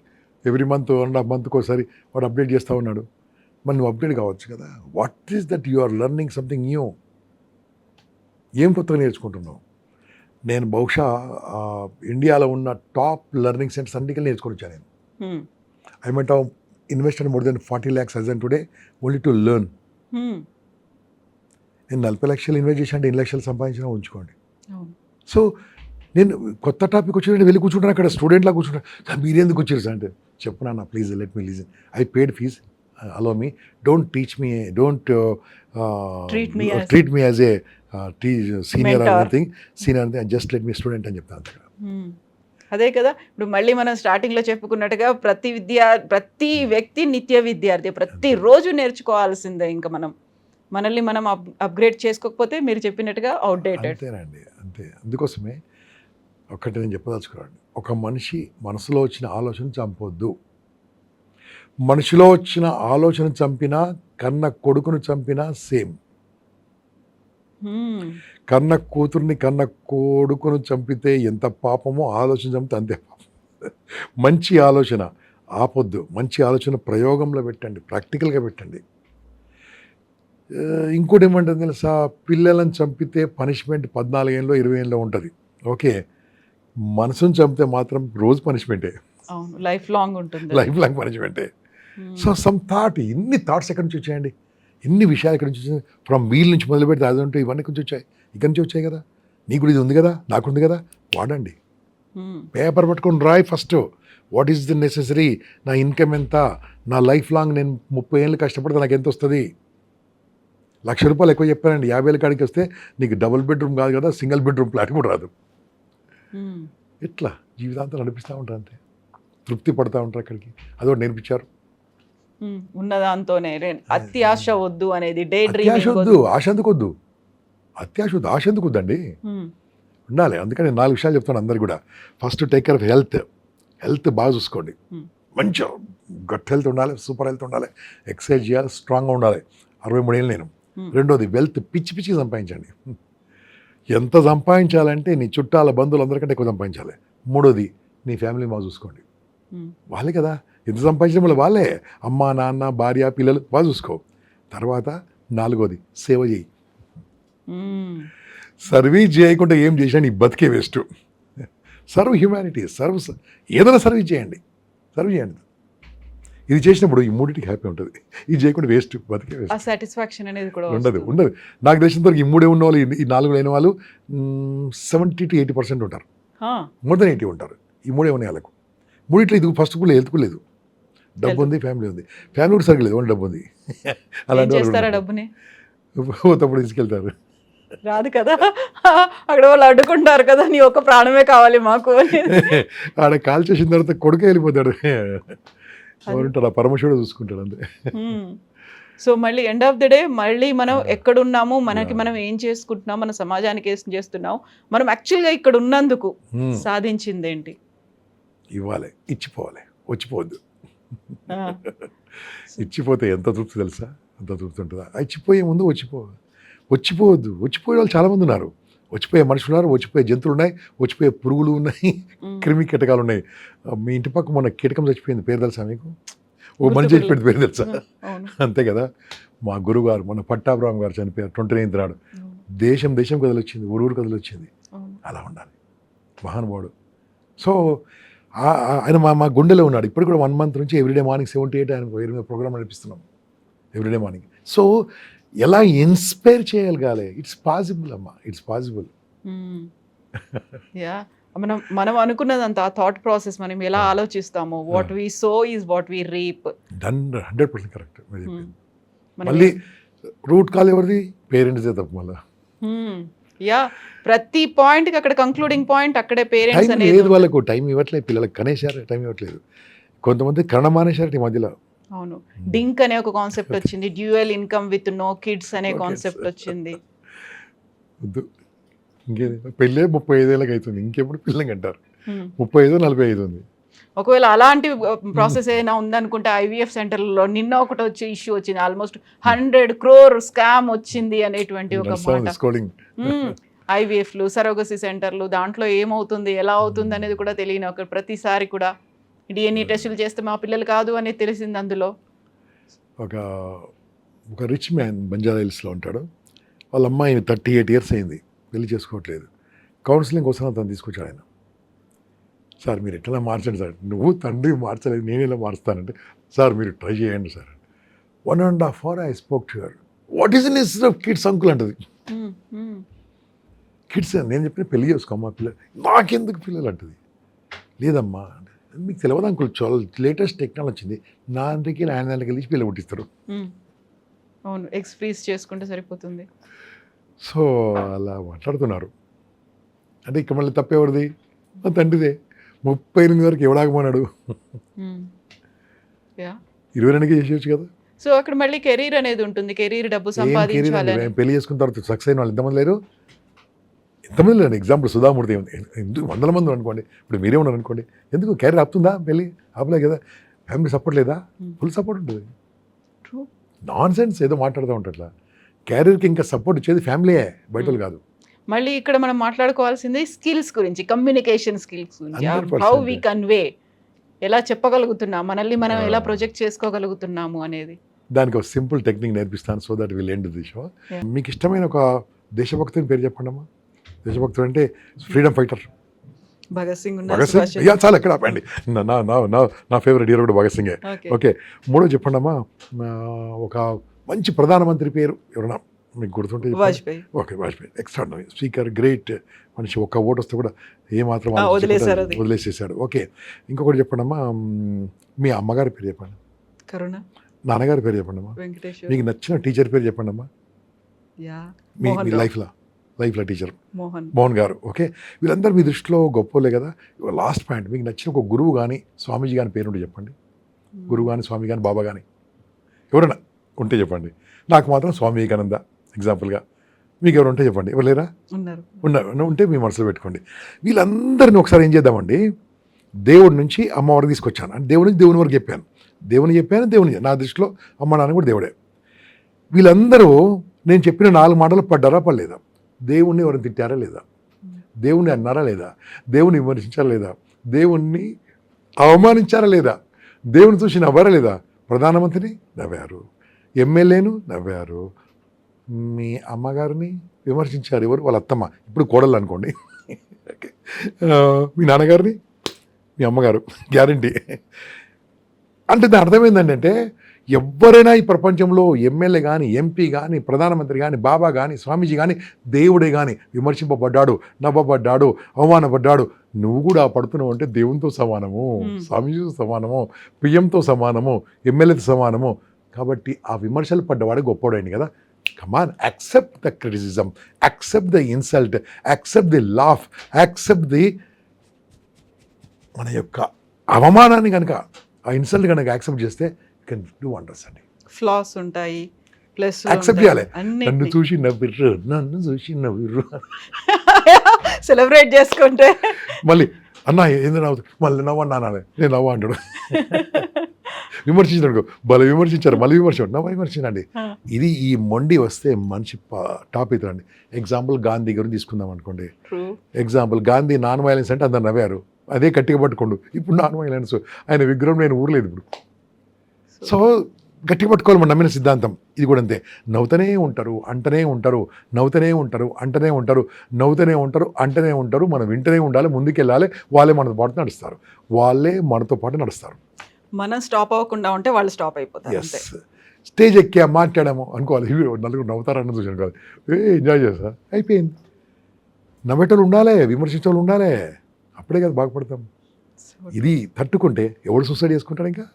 ఎవ్రీ మంత్ 1.5 మంత్కి ఒకసారి వాడు అప్డేట్ చేస్తూ ఉన్నాడు. మరి నువ్వు అప్డేట్ కావచ్చు కదా. What is that you are learning something new. ఏం కొత్తగా నేర్చుకుంటున్నావు? నేను బహుశా ఇండియాలో ఉన్న టాప్ లెర్నింగ్ సెంటర్స్ అన్నిటికీ నేర్చుకొని వచ్చాను నేను. I meant invested more than 40 lakhs as and today only to learn. నేను 40 లక్షలు ఇన్వెస్ట్ చేసి అంటే 8 లక్షలు సంపాదించినా ఉంచుకోండి. సో నేను కొత్త టాపిక్ వచ్చి వెళ్ళి కూర్చుంటాను, అక్కడ స్టూడెంట్లా కూర్చుంటాను. మీరు ఎందుకు వచ్చారు సార్ అంటే, చెప్పునా please let me listen, I paid fees, allow me, don't teach me, don't treat me as a senior or anything, just let me student అని చెప్తాను. అదే కదా, ఇప్పుడు మళ్ళీ మనం స్టార్టింగ్లో చెప్పుకున్నట్టుగా ప్రతి వ్యక్తి నిత్య విద్యార్థి, ప్రతిరోజు నేర్చుకోవాల్సిందే. ఇంకా మనల్ని మనం అప్గ్రేడ్ చేసుకోకపోతే మీరు చెప్పినట్టుగా అవుట్డేటెడ్. అంతేనండి, అంతే. అందుకోసమే ఒక్కటి నేను చెప్పదలుచుకున్నాను, ఒక మనిషి మనసులో వచ్చిన ఆలోచన చంపొద్దు. మనిషిలో వచ్చిన ఆలోచన చంపినా, కన్న కొడుకును చంపినా సేమ్. కన్న కూతుర్ని కన్న కొడుకును చంపితే ఎంత పాపమో, ఆలోచన చంపితే అంతే పాపం. మంచి ఆలోచన ఆపొద్దు, మంచి ఆలోచన ప్రయోగంలో పెట్టండి, ప్రాక్టికల్గా పెట్టండి. ఇంకోటి ఏమంటుంది తెలుసా, పిల్లలను చంపితే పనిష్మెంట్ 14 ఏళ్ళలో 20 ఏళ్ళలో ఉంటుంది. ఓకే, మనసును చంపితే మాత్రం రోజు పనిష్మెంటే, లైఫ్ లాంగ్ ఉంటుంది, లైఫ్ లాంగ్ పనిష్మెంటే. సో సమ్ థాట్, ఇన్ని థాట్స్ ఎక్కడి నుంచి వచ్చాయండి, ఇన్ని విషయాలు ఎక్కడి నుంచి వచ్చాయి? ఫ్రమ్ వీల్ నుంచి మొదలు పెడితే అది ఉంటే ఇవన్నీ కొంచెం వచ్చాయి, ఇక్కడి నుంచి వచ్చాయి కదా. నీకు ఇది ఉంది కదా, నాకుంది కదా, వాడండి. పేపర్ పట్టుకొని రాయి first, what is the necessary, నా ఇన్కమ్ ఎంత, నా లైఫ్ లాంగ్ నేను 30 ఏళ్ళు కష్టపడితే నాకు ఎంత వస్తుంది. ₹1,00,000 ఎక్కువ చెప్పానండి, 50,000 కాడికి వస్తే నీకు డబుల్ బెడ్రూమ్ కాదు కదా, సింగిల్ బెడ్రూమ్ ఫ్లాట్ కూడా రాదు. ఇట్లా జీవితాంతం నడిపిస్తూ ఉంటారు, అంతే తృప్తి పడుతూ ఉంటారు అక్కడికి. అదొకటి నేర్పించారు. ఉన్నదాంతోనే అత్యాశ వద్దు అనేది, డే డ్రీమింగ్ అత్యాశ వద్దు, ఆశ ఎందుకు వద్దు, అత్యాశ వద్దు, ఆశ ఎందుకు వద్దండి, ఉండాలి. అందుకని 4 విషయాలు చెప్తాను అందరికి కూడా. First take care of health బాగా చూసుకోండి, మంచిగా గట్ హెల్త్ ఉండాలి, సూపర్ హెల్త్ ఉండాలి, ఎక్సర్సైజ్ చేయాలి, స్ట్రాంగ్గా ఉండాలి. 63 ఏళ్ళు నేను. రెండోది వెల్త్ పిచ్చి సంపాదించండి. ఎంత సంపాదించాలంటే నీ చుట్టాల బంధువులు అందరికంటే ఎక్కువ సంపాదించాలి. మూడోది నీ ఫ్యామిలీ బాగా చూసుకోండి, వాళ్ళే కదా ఎంత సంపాదించడం వల్ల వాళ్ళే, అమ్మ నాన్న భార్య పిల్లలు బాగా చూసుకో. తర్వాత 4వది సేవ చేయి. సర్వీస్ చేయకుండా ఏం చేసినా నీ బతికే వేస్ట్. సర్వ్ హ్యూమానిటీ, ఏదైనా సర్వీస్ చేయండి, సర్వ్ చేయండి. ఇది చేసినప్పుడు ఈ మూడింటికి హ్యాపీ ఉంటుంది. ఇది చేయకుండా వేస్ట్, బతికే వేస్ట్. ఆ సాటిస్ఫాక్షన్ అనేది కూడా ఉండదు. నాకు తెలిసినంత వరకు ఈ మూడే ఉన్న వాళ్ళు, ఈ 4 అయిన వాళ్ళు 70 to 80% ఉంటారు. మోర్ దెన్ 80 ఉంటారు. ఈ మూడే ఉన్నాయి వాళ్ళకు. మూడిట్లో ఇది ఫస్ట్ కూడా హెల్త్ కూడా లేదు. డబ్బు ఉంది, ఫ్యామిలీ ఉంది. ఫ్యామిలీ కూడా సరిగ్గా లేదు, ఓన్లీ డబ్బు ఉంది. అలాంటి చేస్తారా డబ్బుని? పోతప్పుడు తీసుకెళ్తారు. రాదు కదా, అక్కడ వాళ్ళు అడ్డుకుంటారు కదా, నీ ఒక ప్రాణమే కావాలి మాకు అని. ఆడ కాల్ చేసిన తర్వాత కొడుకే వెళ్ళిపోతాడు. ఉంటాడు, ఆ పరమశివుడు చూసుకుంటాడు అంతే. సో మళ్ళీ ఎండ్ ఆఫ్ ది డే మళ్ళీ మనం ఎక్కడున్నాము, మనకి మనం ఏం చేసుకుంటున్నాం, మన సమాజానికి ఏం చేస్తున్నాం, మనం యాక్చువల్గా ఇక్కడ ఉన్నందుకు సాధించింది ఏంటి? ఇవ్వాలి, ఇచ్చిపోవాలి, వచ్చిపోవద్దు. ఇచ్చిపోతే ఎంత తృప్తి తెలుసా, అంత తృప్తి ఉంటుందా? ఇచ్చిపోయే ముందు వచ్చిపోవద్దు. వచ్చిపోయే వాళ్ళు చాలామంది ఉన్నారు. వచ్చిపోయే మనుషులు ఉన్నారు, వచ్చిపోయే జంతువులు ఉన్నాయి, వచ్చిపోయే పురుగులు ఉన్నాయి, క్రిమి కీటకాలు ఉన్నాయి. మీ ఇంటి పక్క మొన్న కీటకం చచ్చిపోయింది, పేరు తెలుసా మీకు? ఓ మనిషి చచ్చిపోయింది, పేరు తెలుసా? అంతే కదా. మా గురువు గారు మొన్న పట్టాభిరామ్ గారు చనిపోయారు 29th నాడు. దేశం కదిలొచ్చింది, ఊరు కదిలొచ్చింది. అలా ఉండాలి మహానుభావుడు. సో ఆయన మా గుండెలో ఉన్నాడు. ఇప్పుడు కూడా 1 month నుంచి ఎవ్రీడే మార్నింగ్ 7 to 8 ఆయన వేరే మీద ప్రోగ్రామ్ నడిపిస్తున్నాం ఎవ్రీడే మార్నింగ్. సో ఎలా ఇన్స్పైర్ చేయగలగాలి? ఇట్స్ పాసిబుల్ అమ్మా, ఇట్స్ పాసిబుల్. యా, మనం అనుకున్నదంతా థాట్ ప్రాసెస్, మనం ఎలా ఆలోచిస్తామో, what we sow is what we reap. 100% correct. మళ్ళీ రూట్ కాల్ ఎవరిది? పేరెంట్స్ తప్పు. మళ్ళీ యా, ప్రతి పాయింట్కి అక్కడ కంక్లూడింగ్ పాయింట్ అక్కడే పేరెంట్స్ అనేది. లేదు, వాళ్ళకు టైం ఇవ్వట్లేదు, పిల్లలకు కనేసారు, టైం ఇవ్వట్లేదు. కొంతమంది కరణమానేశారు ఈ మధ్యలో. అవును, డింక్ అనే ఒక కాన్సెప్ట్ వచ్చింది, dual income with no kids అనే కాన్సెప్ట్ వచ్చింది. ఇంకేది, పెళ్ళే 35 ఏళ్ళకి అవుతుంది, ఇంకెప్పుడు పిల్లలకి అంటారు. 35, 45 ఉంది. ఒకవేళ అలాంటి ప్రాసెస్ ఏదైనా ఉందనుకుంటే ఐవీఎఫ్ సెంటర్లలో నిన్న ఒకటి వచ్చి ఇష్యూ వచ్చింది, ఆల్మోస్ట్ 100 crore స్కామ్ వచ్చింది అనేటువంటి ఒక మాట. ఐవీఎఫ్లు, సరోగసీ సెంటర్లు, దాంట్లో ఏమవుతుంది, ఎలా అవుతుంది అనేది కూడా తెలియని ఒక ప్రతిసారి కూడా డిఎన్ఏ టెస్టులు చేస్తే మా పిల్లలు కాదు అనేది తెలిసింది. అందులో ఒక రిచ్ మ్యాన్ బంజారా హిల్స్లో ఉంటాడు. వాళ్ళ అమ్మాయి 38 years అయింది, పెళ్లి చేసుకోవట్లేదు. కౌన్సిలింగ్ కోసం అతను తీసుకొచ్చాడు ఆయన. సార్ మీరు ఎట్లా మార్చండి సార్, నువ్వు తండ్రి మార్చలేదు, నేను ఎలా మారుస్తానంటే, సార్ మీరు ట్రై చేయండి sir. 1.5 hours I spoke to her. What is the necessity of kids uncle అంటది. కిడ్స్ నేను చెప్పిన పెళ్లి చేసుకోమ్మా, పిల్లలు నాకెందుకు పిల్లలు అంటది. లేదమ్మా, మీకు తెలియదు అంకుల్, చాలా లేటెస్ట్ టెక్నాలజీ వచ్చింది, నా దాంట్లోకి ఆయన దాంట్లోకి వెళ్ళి పిల్లలు పుట్టిస్తారు. అవును, ఎక్స్ప్రీస్ చేసుకుంటే సరిపోతుంది. సో అలా మాట్లాడుతున్నారు. అంటే ఇక్కడ మళ్ళీ తప్పేవాడిది, మా తండ్రిదే. 38 వరకు ఎవడాగమన్నాడు, 22కే చేసేయచ్చు కదా. సో అక్కడ మళ్ళీ కెరీర్ అనేది ఉంటుంది, కెరీర్, డబ్బు సంపాదించాలి. పెళ్లి చేసుకున్న తర్వాత సక్సెస్ అయిన వాళ్ళు ఎంతమంది లేరు? ఎంతమంది లేరు? ఎగ్జాంపుల్ సుధామూర్తి, ఎందుకు 100 మంది అనుకోండి, ఇప్పుడు మీరే ఉన్నారు అనుకోండి, ఎందుకు కెరీర్ ఆపుతుందా? పెళ్ళి ఆపలే కదా. ఫ్యామిలీ సపోర్ట్ లేదా? ఫుల్ సపోర్ట్ ఉంటుంది. నాన్ సెన్స్ ఏదో మాట్లాడుతూ ఉంటాట్లా. కెరీర్కి ఇంకా సపోర్ట్ ఇచ్చేది ఫ్యామిలీయే, బయటలు కాదు. మళ్ళీ ఇక్కడ మనం మాట్లాడుకోవాల్సింది స్కిల్స్ గురించి, కమ్యూనికేషన్ స్కిల్స్ గురించి. హౌ వి కన్వే, ఎలా చెప్పగలుగుతున్నాం, మనల్ని మనం ఎలా ప్రొజెక్ట్ చేసుకోగలుగుతున్నాము అనేది. దానికి ఒక సింపుల్ టెక్నిక్ నేర్పిస్తాను, so that will end the show. మీకు ఇష్టమైన ఒక దేశభక్తుని పేరు చెప్పండి అమ్మా. దేశభక్తుడు అంటే ఫ్రీడమ్ ఫైటర్ భగత్ సింగ్. చాలా ఎక్కడ ఆపండి, నా ఫేవరెట్ హీరో కూడా భగత్ సింగే. ఓకే, 3వ చెప్పండి అమ్మా. ఒక మంచి ప్రధానమంత్రి పేరు ఎవరన్నా మీకు గుర్తుంటే? Vajpayee. Okay, Vajpayee extraordinary speaker, great మనిషి. ఒక్క ఓటు వస్తే కూడా ఏమాత్రం వదిలేసేసాడు. ఓకే, ఇంకొకటి చెప్పండి అమ్మా. మీ అమ్మగారి పేరు చెప్పండి. కరుణ. నాన్నగారి పేరు చెప్పండి అమ్మా. మీకు నచ్చిన టీచర్ పేరు చెప్పండి అమ్మా. మీ లైఫ్లో టీచర్ మోహన్ గారు. ఓకే, వీళ్ళందరూ మీ దృష్టిలో గొప్పలే కదా. లాస్ట్ పాయింట్, మీకు నచ్చిన ఒక గురువు కానీ స్వామీజీ కానీ పేరు ఉంటే చెప్పండి. గురువు కానీ, స్వామి కానీ, బాబా కానీ ఎవరైనా ఉంటే చెప్పండి. నాకు మాత్రం స్వామి వివేకానంద ఎగ్జాంపుల్గా. మీకు ఎవరు ఉంటే చెప్పండి. ఎవరు లేరా? ఉన్నారు. ఉంటే మీ మనసులో పెట్టుకోండి. వీళ్ళందరినీ ఒకసారి ఏం చేద్దామండి, దేవుడి నుంచి అమ్మవారు తీసుకొచ్చాను అంటే దేవుడి నుంచి దేవుని వరకు చెప్పాను. దేవుని నా దృష్టిలో అమ్మ నాన్న కూడా దేవుడే. వీళ్ళందరూ నేను చెప్పిన 4 మాటలు పడ్డారా పడలేదా? దేవుణ్ణి ఎవరిని తిట్టారా లేదా? దేవుణ్ణి అన్నారా లేదా? దేవుణ్ణి విమర్శించారా లేదా? దేవుణ్ణి అవమానించారా లేదా? దేవుని చూసి నవ్వారా లేదా? ప్రధానమంత్రిని నవ్వారు, ఎమ్మెల్యేను నవ్వారు, మీ అమ్మగారిని విమర్శించారు ఎవరు? వాళ్ళ అత్తమ్మ, ఇప్పుడు కోడలు అనుకోండి. ఓకే. మీ నాన్నగారిని, మీ అమ్మగారు గ్యారంటీ. అంటే దాని అర్థం ఏంటంటే ఎవరైనా ఈ ప్రపంచంలో ఎమ్మెల్యే కానీ, ఎంపీ కానీ, ప్రధానమంత్రి కానీ, బాబా కానీ, స్వామీజీ కానీ, దేవుడే కానీ విమర్శింపబడ్డాడు, నవ్వబడ్డాడు, అవమానపడ్డాడు, నువ్వు కూడా పడుతున్నావు అంటే దేవునితో సమానము, స్వామీజీతో సమానము, పిఎంతో సమానము, ఎమ్మెల్యేతో సమానము. కాబట్టి ఆ విమర్శలు పడ్డవాడే గొప్పవాడండి కదా. Come on, accept the criticism, accept the insult, accept the laugh, accept the మన యొక్క అవమానాన్ని కనుక, ఆ ఇన్సల్ట్ కనుక యాక్సెప్ట్ చేస్తే కెన్ డూ వండర్స్ అండి. ఫ్లాస్ ఉంటాయి, ప్లస్ యాక్సెప్ట్ చేయాలి. నన్ను చూసి నవ్విర్రు, నన్ను చూసి నవ్విర్రు సెలబ్రేట్ చేసుకుంటే మళ్ళీ అన్న ఏంది నవ్వుతుంది, మళ్ళీ నవ్వండి అనాలి, నేను నవ్వ అంటాడు. విమర్శించాడు, భలే విమర్శించారు, మళ్ళీ విమర్శించండి. ఇది ఈ మొండి వస్తే మనిషి టాప్ అవుతారండి. ఎగ్జాంపుల్ గాంధీ గురించి తీసుకుందాం అనుకోండి. ఎగ్జాంపుల్ గాంధీ నాన్ వైలెన్స్ అంటే అందరు నవ్వారు, అదే గట్టిగా పట్టుకోండు. ఇప్పుడు నాన్ వైలెన్స్, ఆయన విగ్రహం నేను ఊరలేదు ఇప్పుడు. సో గట్టిగా పట్టుకోవాలి మనం నమ్మిన సిద్ధాంతం. ఇది కూడా అంతే. నవ్వుతూనే ఉంటారు, అంటనే ఉంటారు, నవ్వుతూనే ఉంటారు, అంటనే ఉంటారు, నవ్వుతూనే ఉంటారు, అంటనే ఉంటారు. మనం వింటనే ఉండాలి, ముందుకెళ్ళాలి. వాళ్ళే మనతో పాటు నడుస్తారు, వాళ్ళే మనతో పాటు నడుస్తారు. మనం స్టాప్ అవ్వకుండా ఉంటే వాళ్ళు స్టాప్ అయిపోతారు. ఎస్, స్టేజ్ ఎక్కా మాట్లాడాము అనుకోవాలి, నలుగురు నవ్వుతారని చూసాను కాదు, ఎంజాయ్ చేస్తా, అయిపోయింది. నవ్వేటోళ్ళు ఉండాలి, విమర్శించేవాళ్ళు ఉండాలి, అప్పుడే కదా బాగుపడతాం. ఇది తట్టుకుంటే ఎవడు సూసైడ్ చేసుకుంటాడు ఇంకా.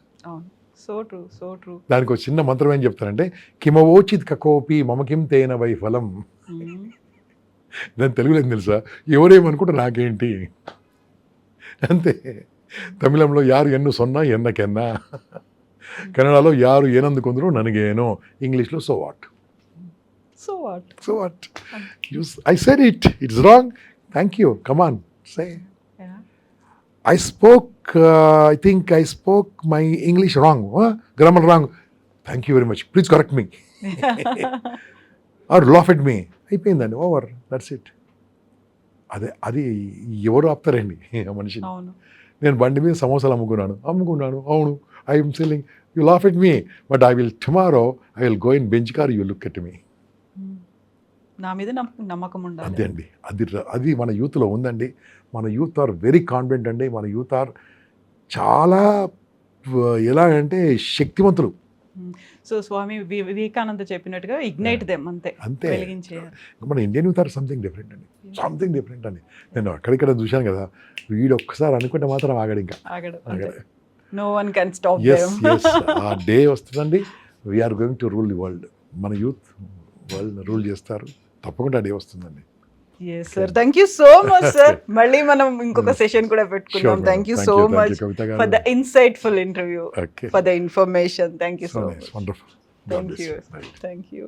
So true, so true. దానికి ఒక చిన్న మంత్రం ఏం చెప్తానంటే, కిమవోచిత్ కకోపి మమకిం తేన వైఫలం. దాని తెలుగులో ఏం తెలుసా, ఎవరేమనుకుంటే నాకేంటి అంతే. తమిళంలో యారు ఎన్ను సొన్నా ఎన్నకెన్నా, కన్నడలో యారు ఏనందుకుందరో ననగేనో, ఇంగ్లీష్లో so what. So what, so what, I said it, it's wrong, thank you, come on say. I think I spoke my English wrong, grammar wrong. Thank you very much. Please correct me. Or laugh at me. అయిపోయిందండి, over, that's it. అది ఎవరు ఆపుతారండి ఆ మనిషిని. నేను బండి మీద సమోసాలు అమ్ముకున్నాను, అవును, I'm selling, you laugh at me, but I will tomorrow I will go in bench car, you look at me. నా మీద నమ్మకం ఉండాలి. అంతే అండి. అది మన యూత్లో ఉందండి. మన యూత్ ఆర్ వెరీ కాన్ఫిడెంట్ అండి. మన యూత్ ఆర్ చాలా ఎలా అంటే శక్తివంతులు. సో స్వామి వివేకానంద చెప్పినట్టుగా ఇగ్నైట్ దెమ్, అంతే. మన Indian youth or something different అండి, సంథింగ్ డిఫరెంట్ అండి. నేను అక్కడిక్కడ చూశాను కదా, వీడు ఒక్కసారి అనుకుంటే మాత్రం ఆగడు, ఇంకా ఆగడు. No one can stop them. ఆ డే వస్తుందండి, we're going to rule the world. మన యూత్ వరల్డ్ రూల్ చేస్తారు, తప్పకుండా డే వస్తుందండి. Yes sir, thank you so much sir. మళ్ళీ మనం ఇంకొక సెషన్ కూడా పెట్టుకుందాం. Thank you so much for the insightful interview, for the information. Thank you so much. Wonderful. Thank you.